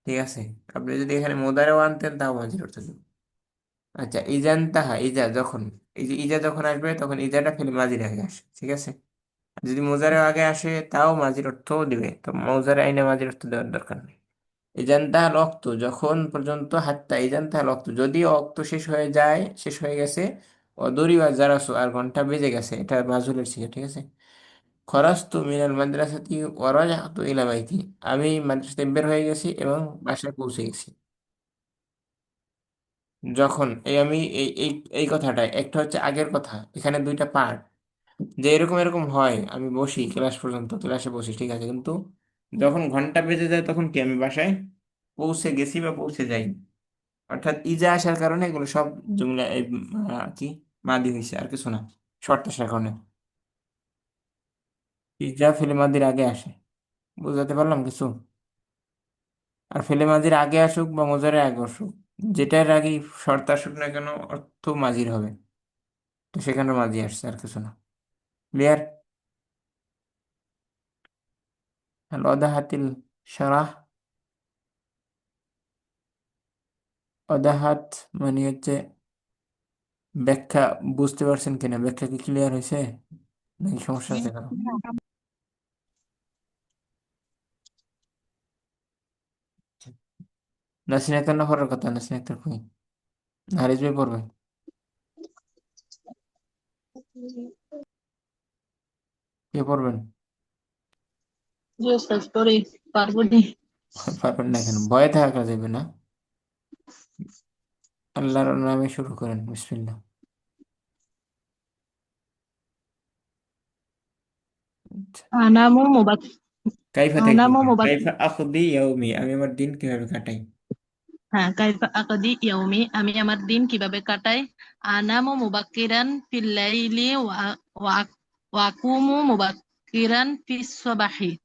ঠিক আছে, আপনি যদি এখানে মোদারেও আনতেন তাও মাঝির অর্থ দিবে। আচ্ছা, ইজান তাহা, ইজা যখন, এই যে ইজা যখন আসবে তখন ইজাটা ফেলে মাঝির আগে আসে, ঠিক আছে। আর যদি মোজারেও আগে আসে তাও মাঝির অর্থও দিবে, তো মোজারে আইনে মাঝির অর্থ দেওয়ার দরকার নেই। ইজান তাহাল অক্ত, যখন পর্যন্ত, হাত্তা ইজান তাহাল অক্ত, যদি অক্ত শেষ হয়ে যায়, শেষ হয়ে গেছে, অদরি বা জারাসু, আর ঘন্টা বেজে গেছে, এটা মাজহুলের ছিল, ঠিক আছে। খরাজতু মিনাল মাদ্রাসাতি ওয়া রাজাতু ইলা বাইতি, আমি মাদ্রাসা থেকে বের হয়ে গেছি এবং বাসায় পৌঁছে গেছি। যখন এই আমি এই এই এই কথাটা একটা হচ্ছে আগের কথা, এখানে দুইটা পার্ট। যে এরকম এরকম হয়, আমি বসি ক্লাস পর্যন্ত, ক্লাসে বসি, ঠিক আছে, কিন্তু যখন ঘন্টা বেজে যায় তখন কি আমি বাসায় পৌঁছে গেছি বা পৌঁছে যাই। অর্থাৎ ইজা আসার কারণে এগুলো সব জুমলা এই কি মাদি হয়েছে, আর কিছু না, শর্ত আসার কারণে। ইজা ফিল মাদির আগে আসে, বুঝাতে পারলাম কিছু? আর ফেলে মাঝির আগে আসুক বা মোজারে আগে আসুক, যেটার আগে শর্ত আসুক না কেন, অর্থ মাঝির হবে। তো সেখানে মাঝি আসছে, আর কিছু না। ক্লিয়ার? অদাহাতিল সারাহ, অদাহাত মানে হচ্ছে ব্যাখ্যা, বুঝতে পারছেন কিনা, ব্যাখ্যা কি ক্লিয়ার হয়েছে নাকি সমস্যা আছে কারো? নাসিন আক্তার না পড়ার কথা, নাসিন আক্তার কই? হারিস ভাই পড়বে? কে পড়বেন? জি ওস্তাদ পরে পারবো নি। পারবেন না কেন, ভয়ে থাকা যাবে না। আল্লাহর নামে শুরু করেন, বিসমিল্লাহ। আচ্ছা। আনামু মুবাক কাইফা থেকে আনামু পড়বেন, মুবাক কাইফা আখদি ইয়াউমি, আমি আমার দিন কিভাবে কাটাই। হ্যাঁ, কাইফা আকাদি ইয়াউমি, আমি আমার দিন কিভাবে কাটাই। আনামু মুবাক্কিরান ফিল লাইলি ওয়া আকুমু মুবাক্কিরান ফিস সাবাহি,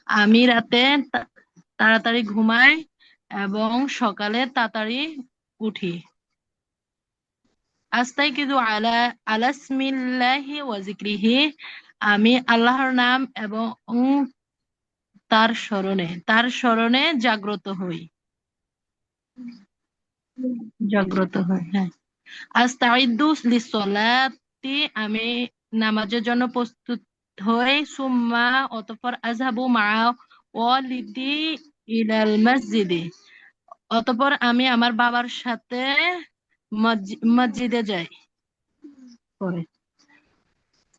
আমি রাতে তাড়াতাড়ি ঘুমাই এবং সকালে তাড়াতাড়ি উঠি। আস্তাইকিযু আলা ইসমিল্লাহি ওয়া যিকরিহি, আমি আল্লাহর নাম এবং তার স্মরণে জাগ্রত হই। হ্যাঁ। আস্তাইদ্দু লিসসালাতি, আমি নামাজের জন্য প্রস্তুত হই। সুম্মা, অতঃপর আযহাবু মা ওয়ালিদি ইলাল মসজিদি, অতঃপর আমি আমার বাবার সাথে মসজিদে যাই। পরে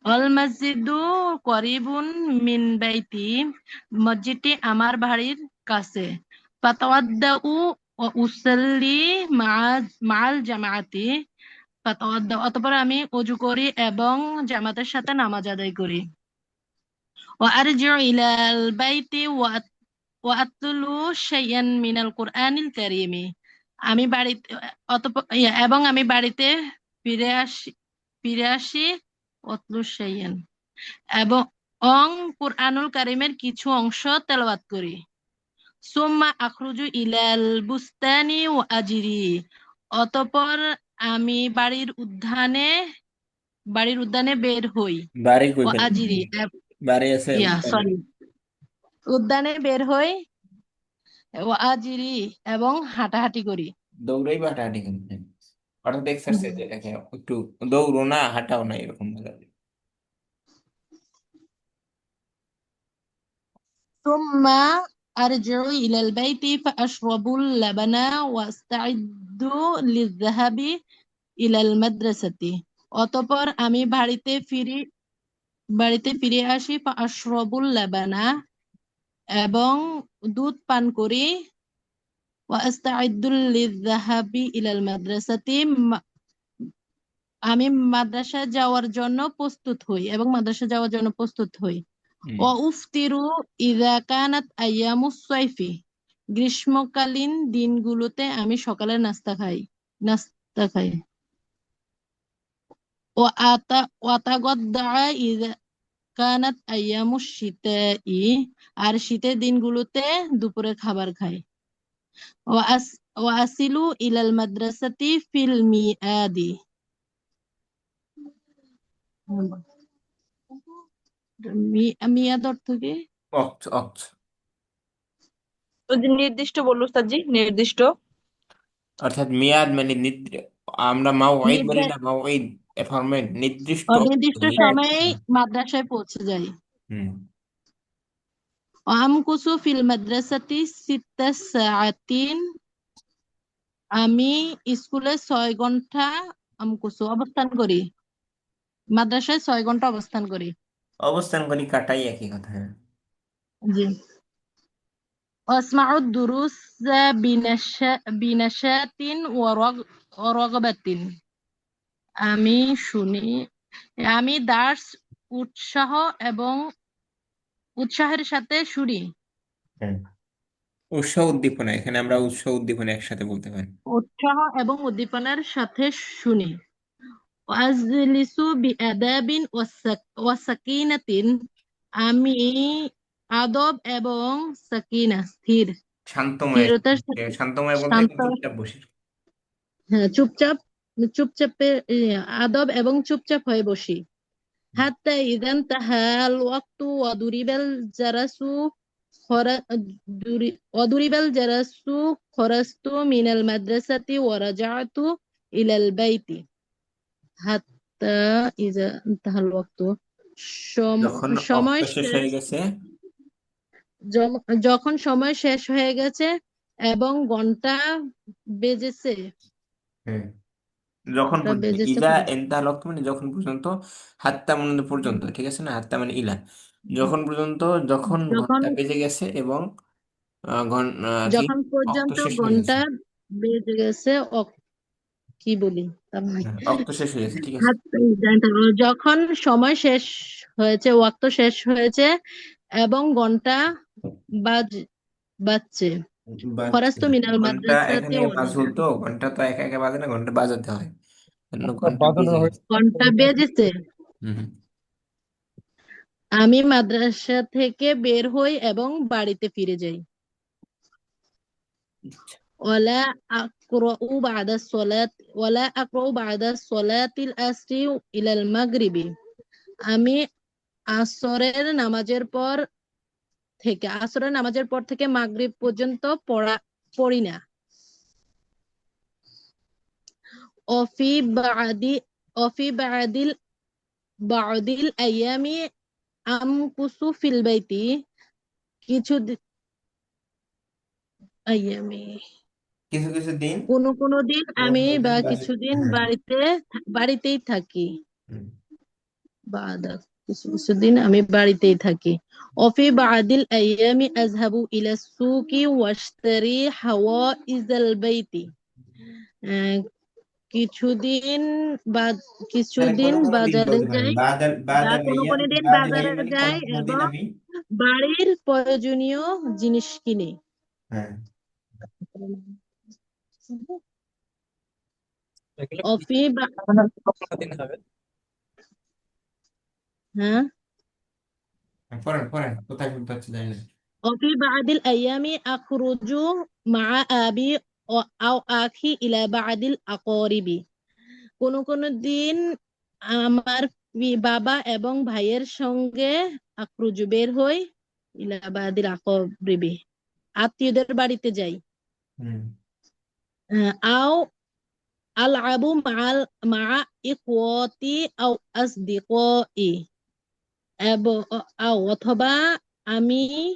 অল মসজিদু করিবুন মিন বাইতি, মসজিদটি আমার বাড়ির কাছে। ফাতাওয়াদ্দাউ ওয়া উসাল্লি মাআল জামাআতি, অতঃপর আমি ওযু করি এবং জামাতের সাথে নামাজ আদায় করি। ওয়া আরজিউ ইলাল বাইতি ওয়া আতলু শাইয়ান মিনাল কুরআনিল কারীমি, আমি বাড়িতে এবং আমি বাড়িতে ফিরে আসি অতলু শাইয়ান, এবং কুরআনুল কারীমের কিছু অংশ তেলাওয়াত করি। সুম্মা আখরুজু ইলাল বুস্তানি ওয়া আজরি, অতঃপর আমি বাড়ির উদ্যানে বের হই। বাড়ি কই ও ফেলেন? আজরি, বাড়ি আছে উদ্যানে। সরি, উদ্যানে বের হই। ও আজরি, এবং হাঁটাহাঁটি করি। দৌড়াই বা হাঁটাহাঁটি করতেন? অর্থাৎ হুম। এক্সারসাইজ, এটাকে একটু দৌড়ো না হাঁটাও না এরকম বলা যায়। ثم أرجع إلى البيت فأشرب اللبن وأستعد للذهاب إلى المدرسة, অতঃপর আমি বাড়িতে ফিরে আসি। ফাআশরাবুল লাবানা, এবং দুধ পান করি। ওয়াস্তাইদ্দু লিযযাহাবি ইলাল মাদ্রাসাতি, আমি মাদ্রাসায় যাওয়ার জন্য প্রস্তুত হই। হুম। ও উফতিরু ইযা কানাত আইয়ামুস সাইফি, গ্রীষ্মকালীন দিনগুলোতে আমি সকালে নাস্তা খাই। ওয়াতাগাদ্দা ইযা কানাত আইয়ামুশ শিতাই, আর শীতের দিনগুলোতে দুপুরে খাবার খাই। ওয়াসিলু ইলাল মাদ্রাসাতি ফিল মিআদি, মিয়াদ অর্থ কি? অক্ট অক্ট ওই যে নির্দিষ্ট বললো উস্তাদজি, নির্দিষ্ট। অর্থাৎ মিয়াদ মানে আমরা মাওঈদ বলি নির্দা- না, মাওঈদ ফরমেট নির্দিষ্ট অনির্দিষ্ট অবধি। হ্যাঁ। সময়ে মাদ্রাসায় পৌঁছে যাই। হুম। আমকুসু ফিল মাদ্রাসাতি সিত্তা সাআতিন, আমি স্কুলে 6 ঘন্টা অবস্থান করি। মাদ্রাসায় 6 ঘন্টা অবস্থান করি। অবস্থান করি কাটাই একই কথা। হ্যাঁ। জি। আসমাউদ দুরুস বিনাশাতিন ওয়া রাগবাতিন, আমি শুনি, আমি দার্স উৎসাহের সাথে শুনি। হ্যাঁ। উৎসাহ উদ্দীপনা, এখানে আমরা উৎসাহ উদ্দীপনা একসাথে বলতে পারি। উৎসাহ এবং উদ্দীপনার সাথে শুনি। ওয়াজলিসু বিআদাবিন ওয়াসাকিনাতিন, আমি আদব এবং সাকিনা শান্তময়। স্থিরতার সাথে শান্তময় বলতে শান্ত, একদম চুপচাপ বসে। হ্যাঁ, চুপচাপে আদব এবং চুপচাপ হয়ে বসি। হাত্তা ইদান তাহাল ওয়াক্তু খরা- ওয়াদুরিবাল জারাসু খরাস্তু মিনাল মাদ্রাসাতি ওয়া রাজাতু ইলাল বাইতি। হাত্তা ইজা তাহাল ওয়াক্তু, যখন অক্ত সময় শেষ শেষ, হয়ে গেছে। যখন সময় শেষ হয়ে গেছে এবং ঘন্টা বেজেছে। হ্যাঁ। যখন ঘন্টা পর্যন্ত বেজেছে ইলা পরে। এন্তাহাল ওয়াক্ত মানে যখন পর্যন্ত, হাত্তা মানে পর্যন্ত, ঠিক আছে না, হাত্তা মানে ইলা যখন পর্যন্ত, যখন যখন ঘন্টা বেজে গেছে এবং কি যখন অক্ত পর্যন্ত শেষ হয়ে গেছে। ঘন্টা বেজে গেছে, কি বলি তার মানে, হ্যাঁ, অক্ত শেষ হয়ে গেছে, ঠিক আছে। যখন সময় শেষ হয়েছে, ওয়াক্ত শেষ হয়েছে এবং ঘন্টা বাজছে। বাট খরাজতু মিনাল ঘন্টা মাদ্রাসাতি এখানে ওয়াল মাজহুল, তো ঘন্টা তো একা একা বাজে না, ঘন্টা বাজাতে হয়, জন্য আচ্ছা, ঘন্টা বাজানো বেজে হয়েছে। গেছে। ঘন্টা বেজেছে। হুম। আমি মাদ্রাসা থেকে বের হই এবং বাড়িতে ফিরে যাই। ওয়ালা আকরাউ বা'দা সলাত ওয়ালা আকরাউ বা'দা সলাতিল আসরি ইলাল মাগরিবি। আমি আসরের নামাজের পর থেকে মাগরিব পর্যন্ত পড়ি না। অফি বাদি অফি বাদিল আইয়ামি আমকুসু ফিল বাইতি। কিছু আইয়ামি কিছু কিছু দিন, কোনো কোনো দিন কোনো আমি কোনো বা দিন বাজে। কিছুদিন হ্যাঁ। বাড়িতেই থাকি। হুম। কিছু কিছু দিন আমি বাড়িতেই থাকি। অফি বাদিল আইয়ামি আযহাবু ইলা সুকি ওয়াশতারি হাওয়াইজাল বাইতি। আহ, কিছুদিন বা মানে কিছুদিন কোনো কোনো দিন বাজারে বলতে পারেন, যাই বাদাল বা বাদাল কোনো আইয়াম, কোনো দিন বাদাল বাজারে আইয়াম মানে কোনো যাই কোনো দিন এবং আমি। বাড়ির প্রয়োজনীয় জিনিস কিনি। হ্যাঁ। এগুলো কি অফি বা কখনো দিন হবে? হ্যাঁ পড়েন পড়েন, কোথায় শুনতে হচ্ছে জানি না। وفي بعض الأيام أخرج مع أبي أو أخي إلى بعض الأقارب। কোনো কোনো দিন আমার বাবা এবং ভাইয়ের সঙ্গে আখরুজু বের হই ইলা বাদিল আকরিবি, আত্মীয়দের বাড়িতে যাই। হুম। আও আলআবু মা ইখওয়াতি আও আসদিকাই, অথবা আমি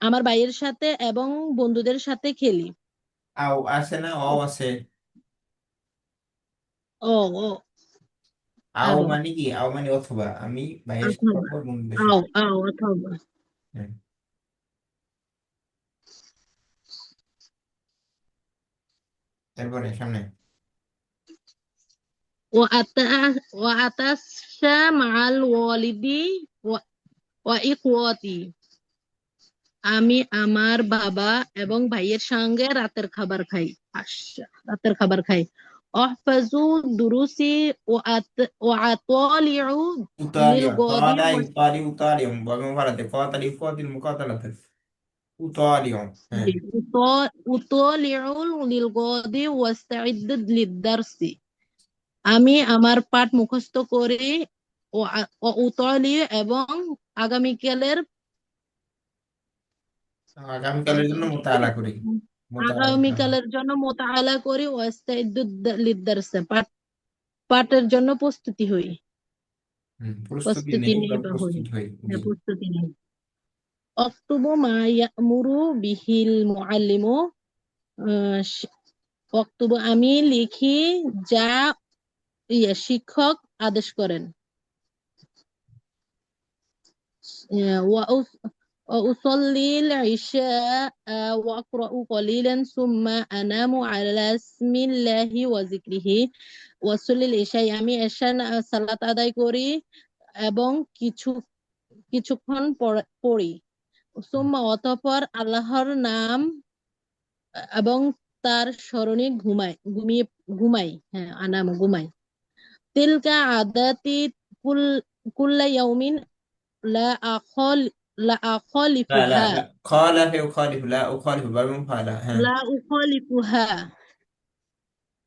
আমার ভাইয়ের সাথে এবং বন্ধুদের সাথে খেলি। আও আসে না, অ আছে। ও ও আও আও মানে কি, আও মানে অথবা, আমি ভাইয়ের সাথে অথবা অথবা বন্ধুদের আও সাথে। আও অথবা হ্যাঁ। তারপরে সামনে। ওয়াতাসা মাআল ওয়ালিদি ওয়া ইখওয়াতি। আমি আমার বাবা এবং ভাইয়ের সঙ্গে রাতের খাবার খাই। আহফাজু দুরুসি ওয়াতালিউ লিল উতালিয়া গদি তালা ইউতালি উতালিয়ম বর্ণ বাড়াতে কাতালি ফাতিল মুকাতালাতে উতালিয়ম। হ্যাঁ। উতালিউ লিল গদি ওয়াস্তাইদ্দু লিদ দারসি। আমি আমার পাঠ মুখস্থ করি ও উতালি এবং আগামীকালের আগামীকালের জন্য মোতালা করি। মোতালা। আগামীকালের জন্য মোতাআলা করি ওয়াস্তাইদ্দু লিদ-দারস, পাঠের জন্য প্রস্তুতি প্রস্তুতি নেই নেই বা বা হই। প্রস্তুত হই। জি। হ্যাঁ, প্রস্তুতি নেই। অক্তুবু মা ইয়ামুরু বিহিল মুআল্লিমু। আহ, শি- অক্তুবু আমি লিখি যা শিক্ষক আদেশ করেন। وأصلي العشاء وأقرأ قليلا ثم أنام على اسم الله وذكره وأصلي العشاء। আমি এশার সালাত আদায় করি এবং কিছুক্ষণ পড়ি। সুম্মা অতঃপর আল্লাহর নাম এবং তার স্মরণে ঘুমাই। হ্যাঁ, ঘুমাই। তিলকা আদাতি কুল কুল্লা ইয়াউমিন লা আখল লা لا لا আখলিফুহা لا، خالف يخالف، لا أخالف بالمفعلة. ها. লা উখলিফুহা।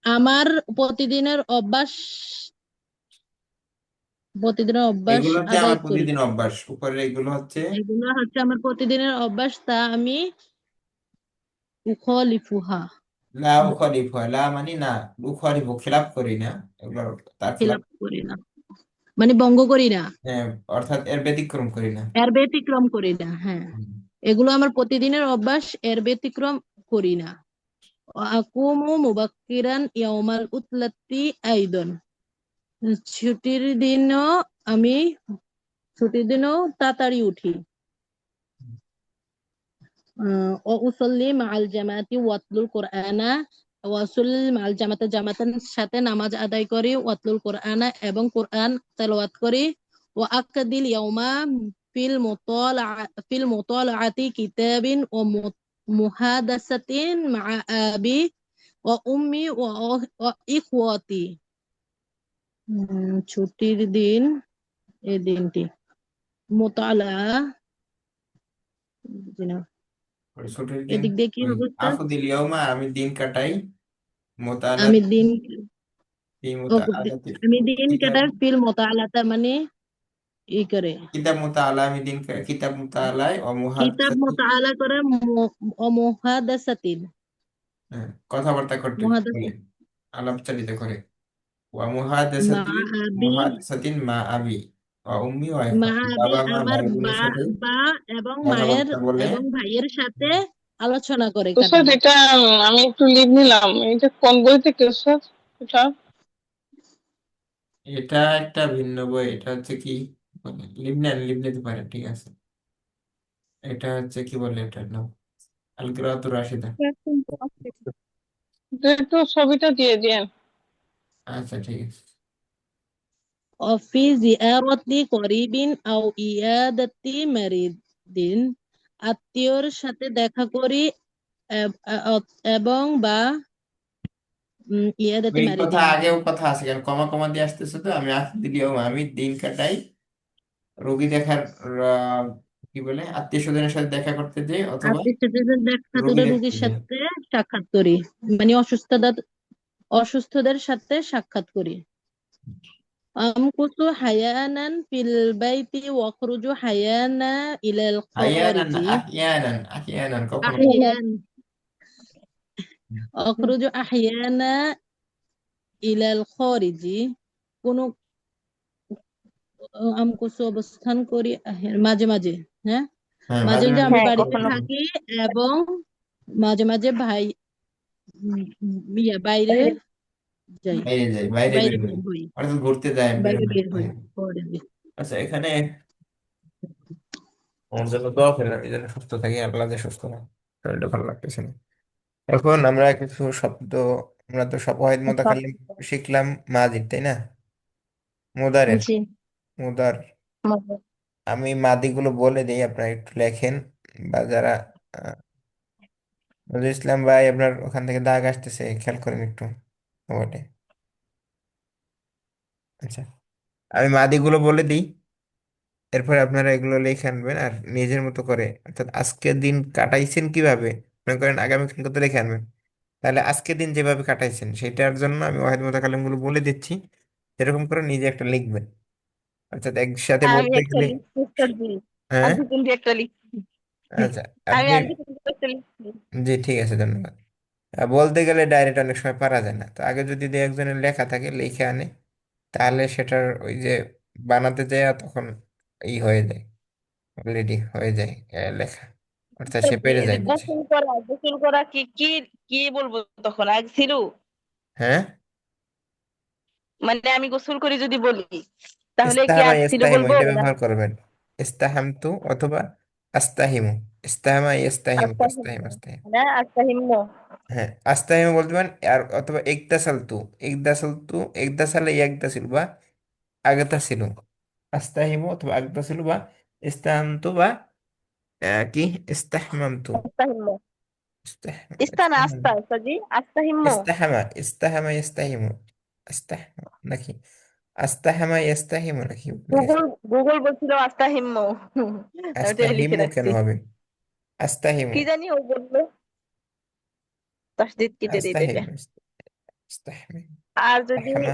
আমার প্রতিদিনের অভ্যাস প্রতিদিনের অভ্যাস এগুলো হচ্ছে আমার আদায় করি। প্রতিদিন অভ্যাস, উপরের এগুলো হচ্ছে এগুলো হচ্ছে আমার প্রতিদিনের অভ্যাস, তা আমি উখলিফুহা লা উখালিফ হয়, লা মানে না, উখালিফ খেলাপ করি না, এগুলো তার খেলাপ। খিলাফ করি না, মানে ভঙ্গ করি না, হ্যাঁ, অর্থাৎ এর ব্যতিক্রম করি না। এর ব্যতিক্রম করি না। হ্যাঁ, হুম। এগুলো আমার প্রতিদিনের অভ্যাস, এর ব্যতিক্রম করি না। আকুমু মুবাক্কিরান ইয়াউমাল উতলাতি আইদন। ছুটির দিনও আমি ছুটির দিনও তাড়াতাড়ি উঠি। উসল্লি মাআল জামাতি ওয়াতলুল কোরআনা। ওয়াসুল্লি মাআল জামাতের সাথে নামাজ আদায় করি। ওয়াতলুল কোরআনা এবং কোরআন তেলাওয়াত করি। ওয়া আকাদিল ইয়াউমা ফিল মুতালাআতি কিতাবিন মুহাদাসাতিন মা আবি ও উম্মি ও ইখওয়াতি। ছুটির দিন, এই দিনটি মুতালা, জি না, ওই ছুটির দিন এদিক দিয়ে কি ওই হবে স্যার? আখুদিল ইয়াউমা আমি দিন কাটাই, মোতালাত আমি দিন ফি ও, মোতালাতি আমি দিন কিতাব কাটার ফিল মুতালাতা মানে ই করে, কিতাব মোতালা আমি কিতাব মোতালায় ও কিতাব মুহাদ্দাসাতি মুতালা করে ও মুহাদাসাতিন, কথাবার্তা করতে মুহাদাসা বলে, আলাপচারিতা করে। ওয়া মা মুহাদাসাতি আবি, মুহাদাসাতিন মা আবি ওয়া উম্মি ওয়া মা ইখওয়াতি আবি বাবা মা আমার ভাই বোনের সাথে বা এবং মায়ের কথাবার্তা বলে। এবং ভাইয়ের সাথে আলোচনা করে স্যার কাটাই। এটা আমি একটু লিভ নিলাম, এটা কোন বই থেকে স্যার এটা? এটা একটা ভিন্ন বই, এটা হচ্ছে কি বলে, লিবনান লিভ নিতে পারে, ঠিক আছে। এটা হচ্ছে কি বলে এটার নাম, আল কিরাআতুর রাশিদা। এটা একটু ছবিটা দিয়ে দিন। আচ্ছা ঠিক আছে। অফি জিয়ারতি করিবিন আও ইয়াদাতি মারিদিন, আত্মীয়র সাথে দেখা করি এবং বা ইয়াদাতি এই কথা মারিদিন। আগেও কথা আছে, কারণ কমা কমা দিয়ে আসতেছে, তো আমি আখ দিলেও আমি দিন কাটাই রোগী দেখার আহ, কি বলে আত্মীয় স্বজনের সাথে দেখা করতে যাই অথবা আত্মীয় স্বজনের দেখা রোগী করে দেখতে রোগীর যাই। সাথে সাক্ষাৎ করি, মানে অসুস্থদের সাথে সাক্ষাৎ করি। আমকুতু হায়ানান ফিল বাইতি ওয়াখরুজু হায়ানা ইলাল আহইয়ানান না খারিজি। আহিয়ানান, আহিয়ানান কখনো কখনো। আহইয়ান আখরুজু আহইয়ানা ইলাল খারিজি, কোন আমকুসু অবস্থান করি মাঝে মাঝে, হ্যাঁ, হ্যাঁ মাঝে মাঝে মাঝে মাঝে আমি হ্যাঁ, বাড়িতে কখনো থাকি এবং মাঝে মাঝে ভাই বাইরে বাইরে। যাই, বাইরে যাই, বাইরে বাইরে বের হই, বের হই, অর্থাৎ ঘুরতে যায় বের বাইরে হয় বের হই বাইরে। পরে যাই। আচ্ছা এখানে আমার জন্য দোয়া করেন, আমি যেন সুস্থ থাকি, আল্লাহ যে সুস্থ না, শরীরটা ভালো লাগতেছে না। এখন আমরা কিছু শব্দ, আমরা তো সব ওয়াহিদ মুতাকাল্লিম শিখলাম মাজিদ, তাই না? মুদারের, জি। মুদার আমি মাদিগুলো বলে দিই, আপনারা একটু লেখেন, বা যারা আহ, নজরুল ইসলাম ভাই আপনার ওখান থেকে দাগ আসতেছে, খেয়াল করেন একটু ওটা। আচ্ছা আমি মাদিগুলো বলে দিই, এরপর আপনারা এগুলো লিখে আনবেন আর নিজের মতো করে, অর্থাৎ আজকের দিন কাটাইছেন কিভাবে, মনে করেন আগামীকাল কত লিখে আনবেন, তাহলে আজকের দিন যেভাবে কাটাইছেন সেটার জন্য আমি ওয়াহিদ মুতাকাল্লিম গুলো বলে দিচ্ছি, এরকম করে নিজে একটা লিখবেন, অর্থাৎ একসাথে আমি বলতে একটা গেলে। লিখছি স্যার, জি। হ্যাঁ আজকে কিন্তু একটা লিখছি। আচ্ছা আমি আপনি, আজকে কিন্তু একটা লিখছি। জি ঠিক আছে ধন্যবাদ। বলতে গেলে ডাইরেক্ট অনেক সময় পারা যায় না, তো আগে যদি দু একজনের লেখা থাকে লিখে আনে, তাহলে সেটার ওই যে বানাতে যায় তখন ই হয়ে যায়, অলরেডি হয়ে যায় লেখা, অর্থাৎ স্যার, সে পেরে এই যে যায় নিচে। গোসল করা কি কি কি বলবো তখন আগ ছিল? হ্যাঁ মানে আমি গোসল করি যদি বলি, তাহলে কি ইস্তাহামা আগ ছিল ইস্তাহিমু বলবো এটা না? ব্যবহার করবেন, ইস্তাহামতু অথবা আস্তাহিমু, ইস্তাহামা ইস্তাহিমু আস্তাহিম আস্তাহিম আস্তাহিম। না আস্তাহিম। হ্যাঁ আস্তাহিমু বলতে পারেন, আর অথবা ইগতাসালতু, ইগতাসালতু, ইগতাসালে ইয়াগতাসিল বা আগতাসিলু, আস্তাহিমু অথবা আগতাসিলু বা ইস্তাহামতু বা কি ইস্তাহমামতু, আস্তাহিম। ইস্তাহমা ইস্তানা আস্তা সাজি আস্তাহিম। ইস্তাহামা ইস্তাহামা ইস্তাহিমু, ইস্তাহমা নাকি আস্তাহামা ইস্তাহিমু নাকি ভুলে গেছি। গুগল গুগল বলছিল আস্তাহিম। ওটাই লিখে আস্তাহিমু কেন রাখছি। হবে, আস্তাহিমু, কি জানি ও বললো, তাসদিদ কেটে দিই তাইলে। আস্তাহিমু, ইস্তাহমি, আর যদি ইস্তাহমা,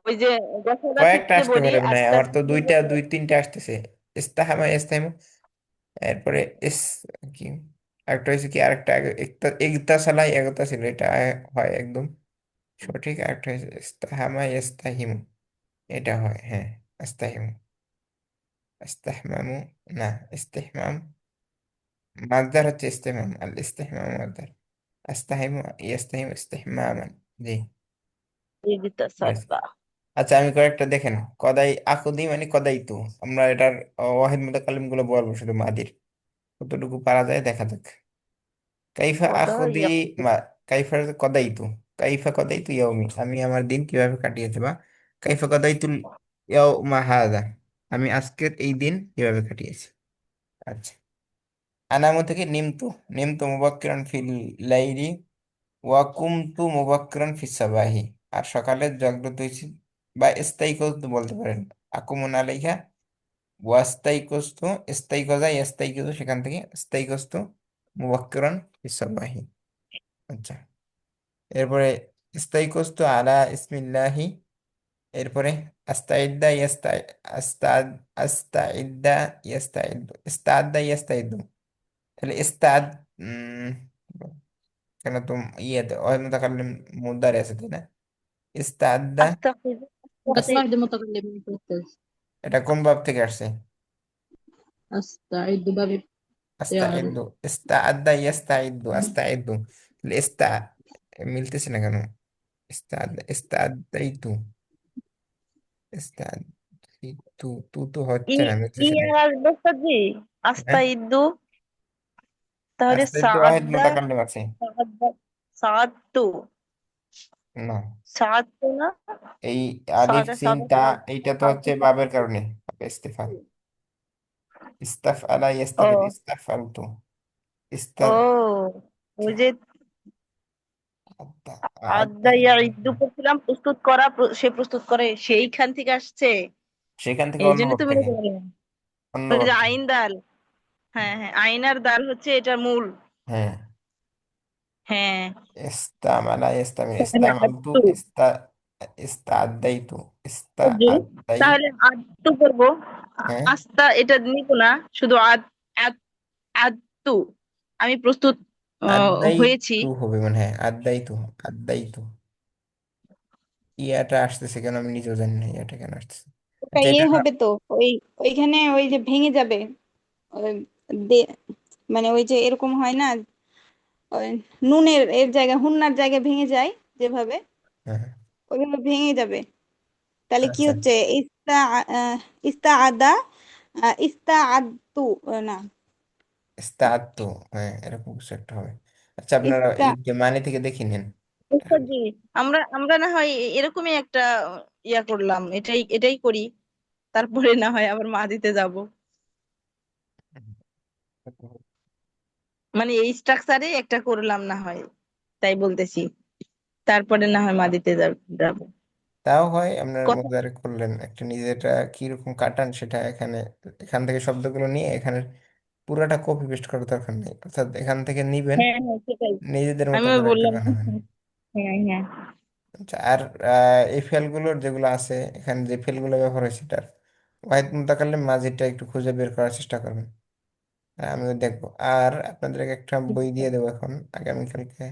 ওই যে দশরা কয়েকটা থেকে আসতে বলি পারে মানে আমার তো আস্তাহিম। দুই তিনটা আসতেছে, ইস্তাহামা ইস্তাহিমু, এরপরে ইস কি আরেকটা হয়েছে কি, আরেকটা ইগতাসালাই এগতা ছিল, এটা হয় একদম সঠিক, আরেকটা হয়েছে ইস্তাহামা ইস্তাহিমু, এটা হয় হ্যাঁ, আস্তাহিমু, ইস্তাহমামু, না ইস্তিহমাম মাছদার হচ্ছে ইস্তেমাম, আল ইস্তেহমাম মাছদার, আস্তাহিমু ইয়াস্তাহিমু ইস্তেহমামান, জি হয়েছে। সাদবা। আচ্ছা আমি কয়েকটা দেখেন, কদাই আকুদি মানে কদাই তু, আমরা এটার ওয়াহিদ মুতাকাল্লিম গুলো বলবো শুধু মাদির, কতটুকু পারা যায় দেখা যাক। কাইফা কদা আকুদি ইয়া মা, কাইফা কদাই তু, কাইফা কদাই তু ইয়াউমি, আমি আমার দিন কিভাবে কাটিয়েছি, বা কাইফা কদাই তুল ইয়াউমা হাদা, আমি আজকের এই দিন কিভাবে কাটিয়েছি। আচ্ছা আনামু থেকে নিমতু, নিমতু মুবাক্কিরান ফিল লাইলি ওয়া কুমতু মুবাক্কিরান ফিস সাবাহি। আর সকালে জাগ্রত হয়েছি বা ইস্তাইকজতু বলতে পারেন। আকুমুন আলাইহা ওয়াস্তাইকজতু, ইস্তাইকজা ইয়াস্তাইকজু, সেখান থেকে ইস্তাইকজতু মুবাক্কিরান ফিস সাবাহি। আচ্ছা, এরপরে ইস্তাইকজতু আলা ইসমিল্লাহি, এরপরে আস্তাইদ্দা ইয়াস্তাই, আস্তাদ, আস্তাইদ্দা ইয়াস্তাইদ্দু, ইস্তাদা ইয়াস্তাইদ্দু। তাহলে ইস্তাদ, উম কেন তো ইয়েতে ওই মুতাকাল্লিম মুদ্দারে আছে তাই না? ইস্তাদা, আস্তাগফির আস্তাগফির أستعد متكلم أستاذ. এটা কোন ভাব থেকে আসছে? أستعد باب اختيار. আস্তাইদ্দু, ইস্তাদা ইয়াস্তাইদ্দু, আস্তাইদ্দু। তাহলে মিলতেছে না কেন? ইস্তাদাইতু, ইস্তাদিতু, তু তো ই হচ্ছে না, ই মিলতেছে না। আর আসবে জি। হ্যাঁ, আস্তাইদ্দু, তাহলে আস্তাইদ্দু ওয়াহিদ সাআদা, মুতাকাল্লিম আছে। সাআদা, সাআদতু, না, সাআদতু না, এই আলিফ সাদা সিন সাদা তা, সাদ এইটা তো হচ্ছে সাদা। বাবের কারণে ইস্তেফাল। ইস্তাফ আলা ইস্তাফিল, ও ইস্তাফালতু, ও, ইস্তাদ, ওই যে আদা, আদা, আদা ইয়াইদ্দু করছিলাম, প্রস্তুত করা, সে প্রস্তুত করে, সেইখান থেকে আসছে। সেখান থেকে এই অন্য জন্য ভাব তুমি থেকে, অন্য ওই ভাব যে থেকে। আইন দাল। হ্যাঁ হ্যাঁ, আইন আর দাল হচ্ছে এটার মূল। হ্যাঁ, হ্যাঁ। ইস্তামালা ইস্তামিল, তাহলে ইস্তামালতু, আত্তু, ইস্তাদাইতু, বুঝলি? ইস্তাদাই। তাহলে আত্তু করবো। হ্যাঁ, আস্তা এটা নিব না, শুধু আদ আত্তু, আমি প্রস্তুত হয়েছি। আদাইতু হবে মানে, হ্যাঁ আদাইতু, আদাইতু। ইয়াটা আসতেছে কেন আমি নিজেও জানি না ইয়াটা কেন আসতেছে। ওটা আচ্ছা, ইয়ে এটা আমরা, হবে তো, ওই ওইখানে ওই যে ভেঙে যাবে, ওই দে- মানে ওই যে এরকম হয় না, ওই নুনের এর জায়গায় হুন্নার জায়গায় ভেঙে যায় যেভাবে, হ্যাঁ হ্যাঁ, ওইভাবে ভেঙে যাবে। তাহলে কি আচ্ছা, হচ্ছে, ইস্তা আহ, ইস্তা আদা, ইস্তা আদতু, না, ইস্তাআত্তু, হ্যাঁ এরকম কিছু একটা হবে। আচ্ছা, আপনারা ইস্তা, এই যে মানে থেকে দেখে নেন। আচ্ছা জি, আমরা আমরা না হয় এরকমই একটা ইয়া করলাম, এটাই এটাই করি, তারপরে না হয় আবার মা দিতে যাব। মানে এই স্ট্রাকচারে একটা করলাম না হয়, তাই বলতেছি, তারপরে না হয় মা দিতে যাব। তাও হয়, আপনার কথা মজারে করলেন একটা নিজেটা কিরকম কাটান সেটা এখানে, এখান থেকে শব্দগুলো নিয়ে এখানে পুরাটা কপি পেস্ট করার দরকার নেই, অর্থাৎ এখান থেকে নিবেন, হ্যাঁ হ্যাঁ সেটাই, নিজেদের মতো আমিও করে একটা বললাম। বানাবেন। হ্যাঁ হ্যাঁ। আচ্ছা, আর এই ফেলগুলোর যেগুলো আছে এখানে, যে ফেলগুলো ব্যবহার হয়েছে এটার ওয়াহিদ মুতাকাল্লিম মাঝিটা একটু খুঁজে বের করার চেষ্টা করবেন। আমিও দেখবো। আর আপনাদেরকে একটা বই দিয়ে দেবো এখন, আগামীকালকে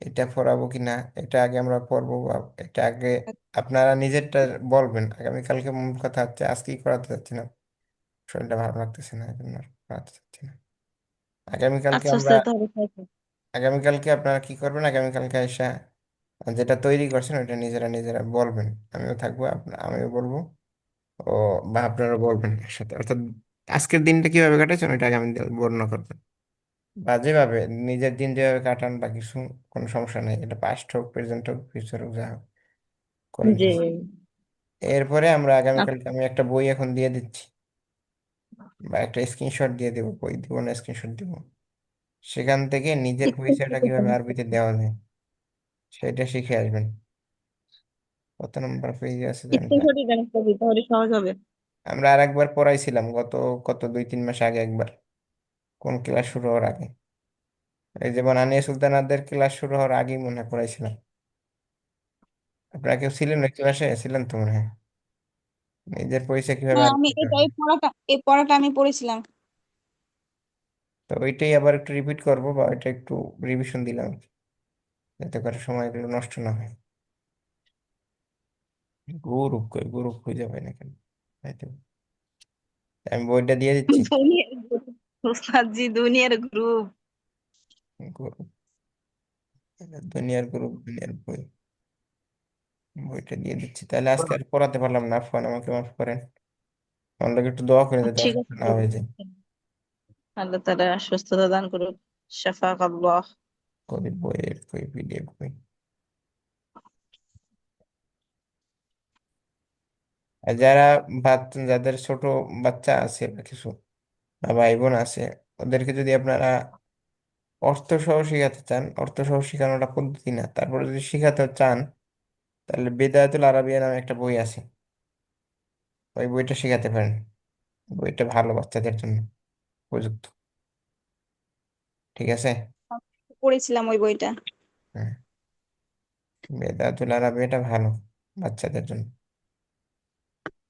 এটা পড়াবো কিনা, এটা আগে আমরা পড়বো বা এটা আগে আপনারা নিজেরটা বলবেন। আগামীকালকে মূল কথা হচ্ছে আজকেই করাতে যাচ্ছি না, শরীরটা ভালো লাগতেছে না, এই জন্য আর করাতে চাচ্ছি না। আগামীকালকে আচ্ছা আমরা, আচ্ছা, তাহলে তাই হোক। আগামীকালকে আপনারা কি করবেন, আগামীকালকে এসে যেটা তৈরি করছেন ওইটা নিজেরা নিজেরা বলবেন, আমিও থাকবো, আমিও বলবো, ও বা আপনারা বলবেন একসাথে, অর্থাৎ আজকের দিনটা কিভাবে কাটাচ্ছেন ওইটা আগামী দিন বর্ণনা করবেন। বা যেভাবে নিজের দিন যেভাবে কাটান বা কিছু, কোনো সমস্যা নেই, এটা পাস্ট হোক, প্রেজেন্ট হোক, ফিউচার হোক, যা হোক করেন জি। সমস্যা নেই। এরপরে আমরা আপ- আগামীকালকে আমি একটা বই এখন দিয়ে দিচ্ছি, বা একটা স্ক্রিনশট দিয়ে দেবো, বই দিব না স্ক্রিনশট দিব, সেখান থেকে নিজের একটু পরিচয়টা একটু কিভাবে আরবিতে দেওয়া যায় সেটা শিখে আসবেন। কত নম্বর পেজে আছে জানি একটু না। সঠিক জানিস কবি, তাহলে সহজ হবে। আমরা আর একবার পড়াইছিলাম গত, কত 2-3 মাস আগে একবার, কোন ক্লাস শুরু হওয়ার আগে, এই যেমন আনিয়া সুলতানাদের ক্লাস শুরু হওয়ার আগেই মনে হয় পড়াইছিলাম। আপনারা কেউ ছিলেন ওই ক্লাসে? ছিলেন তো মনে হয়। নিজের পরিচয় কিভাবে হ্যাঁ আমি আরবিতে এটা, হবে। এই পড়াটা আমি পড়েছিলাম। তো ওইটাই আবার একটু রিপিট করবো, বা ওইটা একটু রিভিশন দিলাম, যাতে করে সময়গুলো নষ্ট না হয়। গ্রুপ খুঁজে পাই না কেন, তাই তো। আমি বইটা দিয়ে দিচ্ছি। দুনিয়ার গ্রুপ, ওস্তাদ জি, দুনিয়ার গ্রুপ। গ্রুপ, দুনিয়ার গ্রুপ, দুনিয়ার বই, বইটা দিয়ে দিচ্ছি। তাহলে আজকে আর পড়াতে পারলাম না, ফোন আমাকে মাফ করেন। আমার লোক একটু দোয়া করে যাতে ঠিক অসুস্থ আছে, না হয়ে যায়। আল্লাহ তাআলা সুস্থতা দান করুক। শাফাক আল্লাহ। কবি বইয়ের কই পিডিএফ বই। আর যারা যাদের ছোট বাচ্চা আছে বা কিছু, বা ভাই বোন আছে, ওদেরকে যদি আপনারা অর্থ সহ শিখাতে চান, অর্থ সহ শেখানোটা পদ্ধতি না, তারপরে যদি শিখাতে চান তাহলে বিদায়াতুল আরাবিয়া নামে একটা বই আছে, ওই বইটা শিখাতে পারেন। বইটা ভালো, বাচ্চাদের জন্য উপযুক্ত। ঠিক আছে। পড়েছিলাম ওই বইটা। হ্যাঁ, বেদাতুল আরাবিয়াটা ভালো বাচ্চাদের জন্য।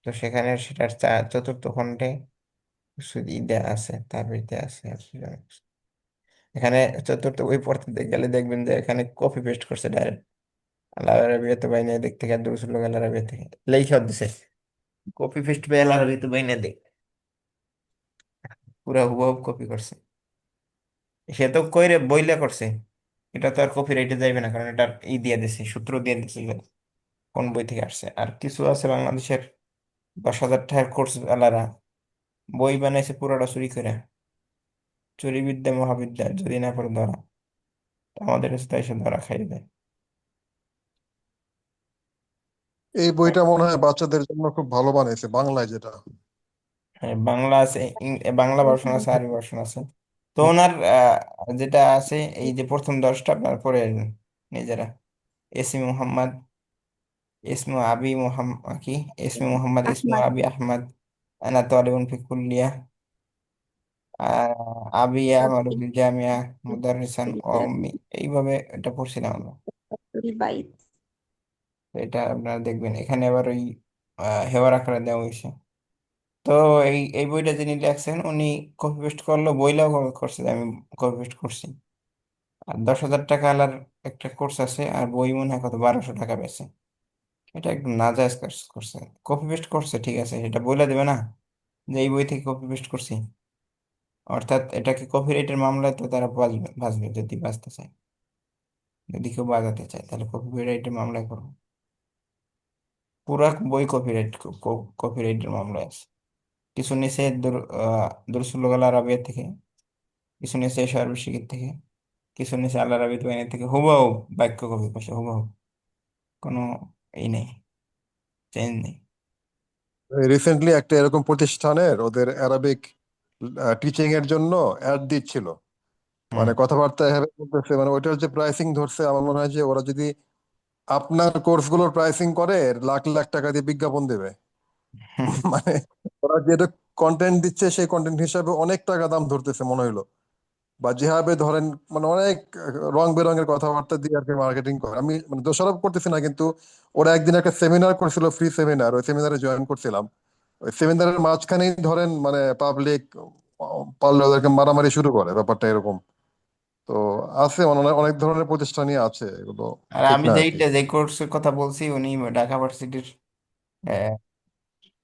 তো সেখানে সেটার চতুর্থ খণ্ডে দেয়া আছে, তাবিজ আছে আর কি অনেক কিছু। এখানে চতুর্থ বই পড়তে গেলে দেখবেন যে এখানে কপি পেস্ট করছে ডাইরেক্ট আল আরাবিয়াতে বাইনে দিক থেকে, দুরুসুল আল আরাবিয়া থেকে লেখা দিছে, কপি পেস্ট বাই আল আরাবিয়াতে বাইনে দিক, পুরা হুবহু কপি করছে। সে তো কইরে বইলে করছে, এটা তো আর কপিরাইটে যাইবে না, কারণ এটা দিয়ে দিছে, সূত্র দিয়ে দিছে যে কোন বই থেকে আসছে। আর কিছু আছে বাংলাদেশের 10,000 টাকার কোর্স আলারা বই বানাইছে পুরোটা চুরি করে, চুরি বিদ্যা মহাবিদ্যা, যদি না করে ধরা, আমাদের কাছে তো এসে ধরা খাইয়ে দেয়। এই বইটা মনে হয় বাচ্চাদের জন্য খুব ভালো বানিয়েছে, বাংলায় যেটা। হ্যাঁ, বাংলা আছে, বাংলা ভার্সন আছে, আরবি ভার্সন আছে। তো ওনার যেটা আছে, এই যে প্রথম 10টা আপনার পড়ে আসবেন নিজেরা। এসমি মোহাম্মদ, ইসমু আবি মোহাম্মদ কি, ইসমু মোহাম্মদ ইসমু আহমদ। আবি আহমদ, আনা তালিবুন ফি কুল্লিয়া, আবি আমারু বিল জামিয়া, মুদাররিসান ও উম্মি। এইভাবে এটা পড়ছিলাম আমরা। বাইত। তো এটা আপনারা দেখবেন এখানে আবার ওই হেওয়ার আকারে দেওয়া হয়েছে। তো এই বইটা যিনি লেখছেন উনি কপি পেস্ট করলো, বইটাও করছে, আমি কপি পেস্ট করছি। আর 10,000 টাকা আলার একটা কোর্স আছে, আর বই মনে হয় কত 1200 টাকা বেছে। এটা একদম নাজায়েজ কাজ করছে। কপি পেস্ট করছে ঠিক আছে, এটা বলে দেবে না যে এই বই থেকে কপি পেস্ট করছি, অর্থাৎ এটাকে কপিরাইটের মামলায় তো তারা বাঁচবে, বাঁচবে যদি বাঁচতে চায়। যদি কেউ বাজাতে চায় তাহলে কপিরাইটের মামলায় করবে। পুরা বই কপিরাইট, কপিরাইটের মামলায় আছে। কিছু নিচে দুরসুল আরবিয়া থেকে, কিছু নিচে সর্বশিক্ষিত থেকে, কিছু নিচে আল্লাহ রাবিত বাহিনী থেকে, হুবহু বাক্য কপি করছে, হুবহু, কোনো এই নেই, চেঞ্জ নেই। রিসেন্টলি একটা এরকম প্রতিষ্ঠানের ওদের অ্যারাবিক টিচিং এর জন্য অ্যাড দিচ্ছিল, হুম। মানে কথাবার্তা এভাবে বলতেছে, মানে ওইটার যে প্রাইসিং ধরছে, আমার মনে হয় যে ওরা যদি আপনার কোর্স গুলোর প্রাইসিং করে লাখ লাখ টাকা দিয়ে বিজ্ঞাপন দেবে। মানে ওরা যেটা কন্টেন্ট দিচ্ছে সেই কন্টেন্ট হিসাবে অনেক টাকা দাম ধরতেছে মনে হইলো, বা যেভাবে ধরেন মানে অনেক রং বেরঙের কথাবার্তা দিয়ে আর কি মার্কেটিং করে। আমি মানে দোষারোপ করতেছি না, কিন্তু ওরা একদিন একটা সেমিনার করছিল, ফ্রি সেমিনার, ওই সেমিনারে জয়েন করছিলাম। ওই সেমিনারের মাঝখানেই ধরেন মানে পাবলিক পারলে ওদেরকে মারামারি শুরু করে, ব্যাপারটা এরকম। তো আছে অনেক অনেক ধরনের প্রতিষ্ঠানই আছে, এগুলো আর ঠিক আমি না আর কি। যে কোর্সের কথা বলছি উনি ঢাকা ভার্সিটির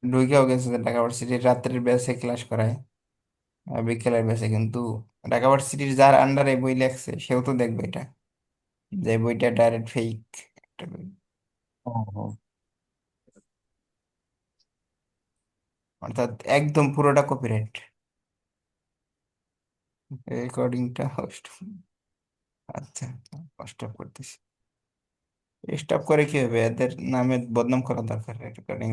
ঢুকেও গেছে, যে ঢাকা ভার্সিটির রাত্রের ব্যাচে ক্লাস করায়, বিকেলের ব্যাচে। কিন্তু ঢাকা ভার্সিটির যার আন্ডারে বই লেখছে সেও তো দেখবে এটা, যে বইটা ডাইরেক্ট ফেক একটা বই, হুম, হুম। অর্থাৎ একদম পুরোটা কপিরাইট। রেকর্ডিংটা হোস্ট, আচ্ছা, কষ্ট করতেছি। স্টপ করে কি হবে, এদের নামে বদনাম করা দরকার, রেকর্ডিং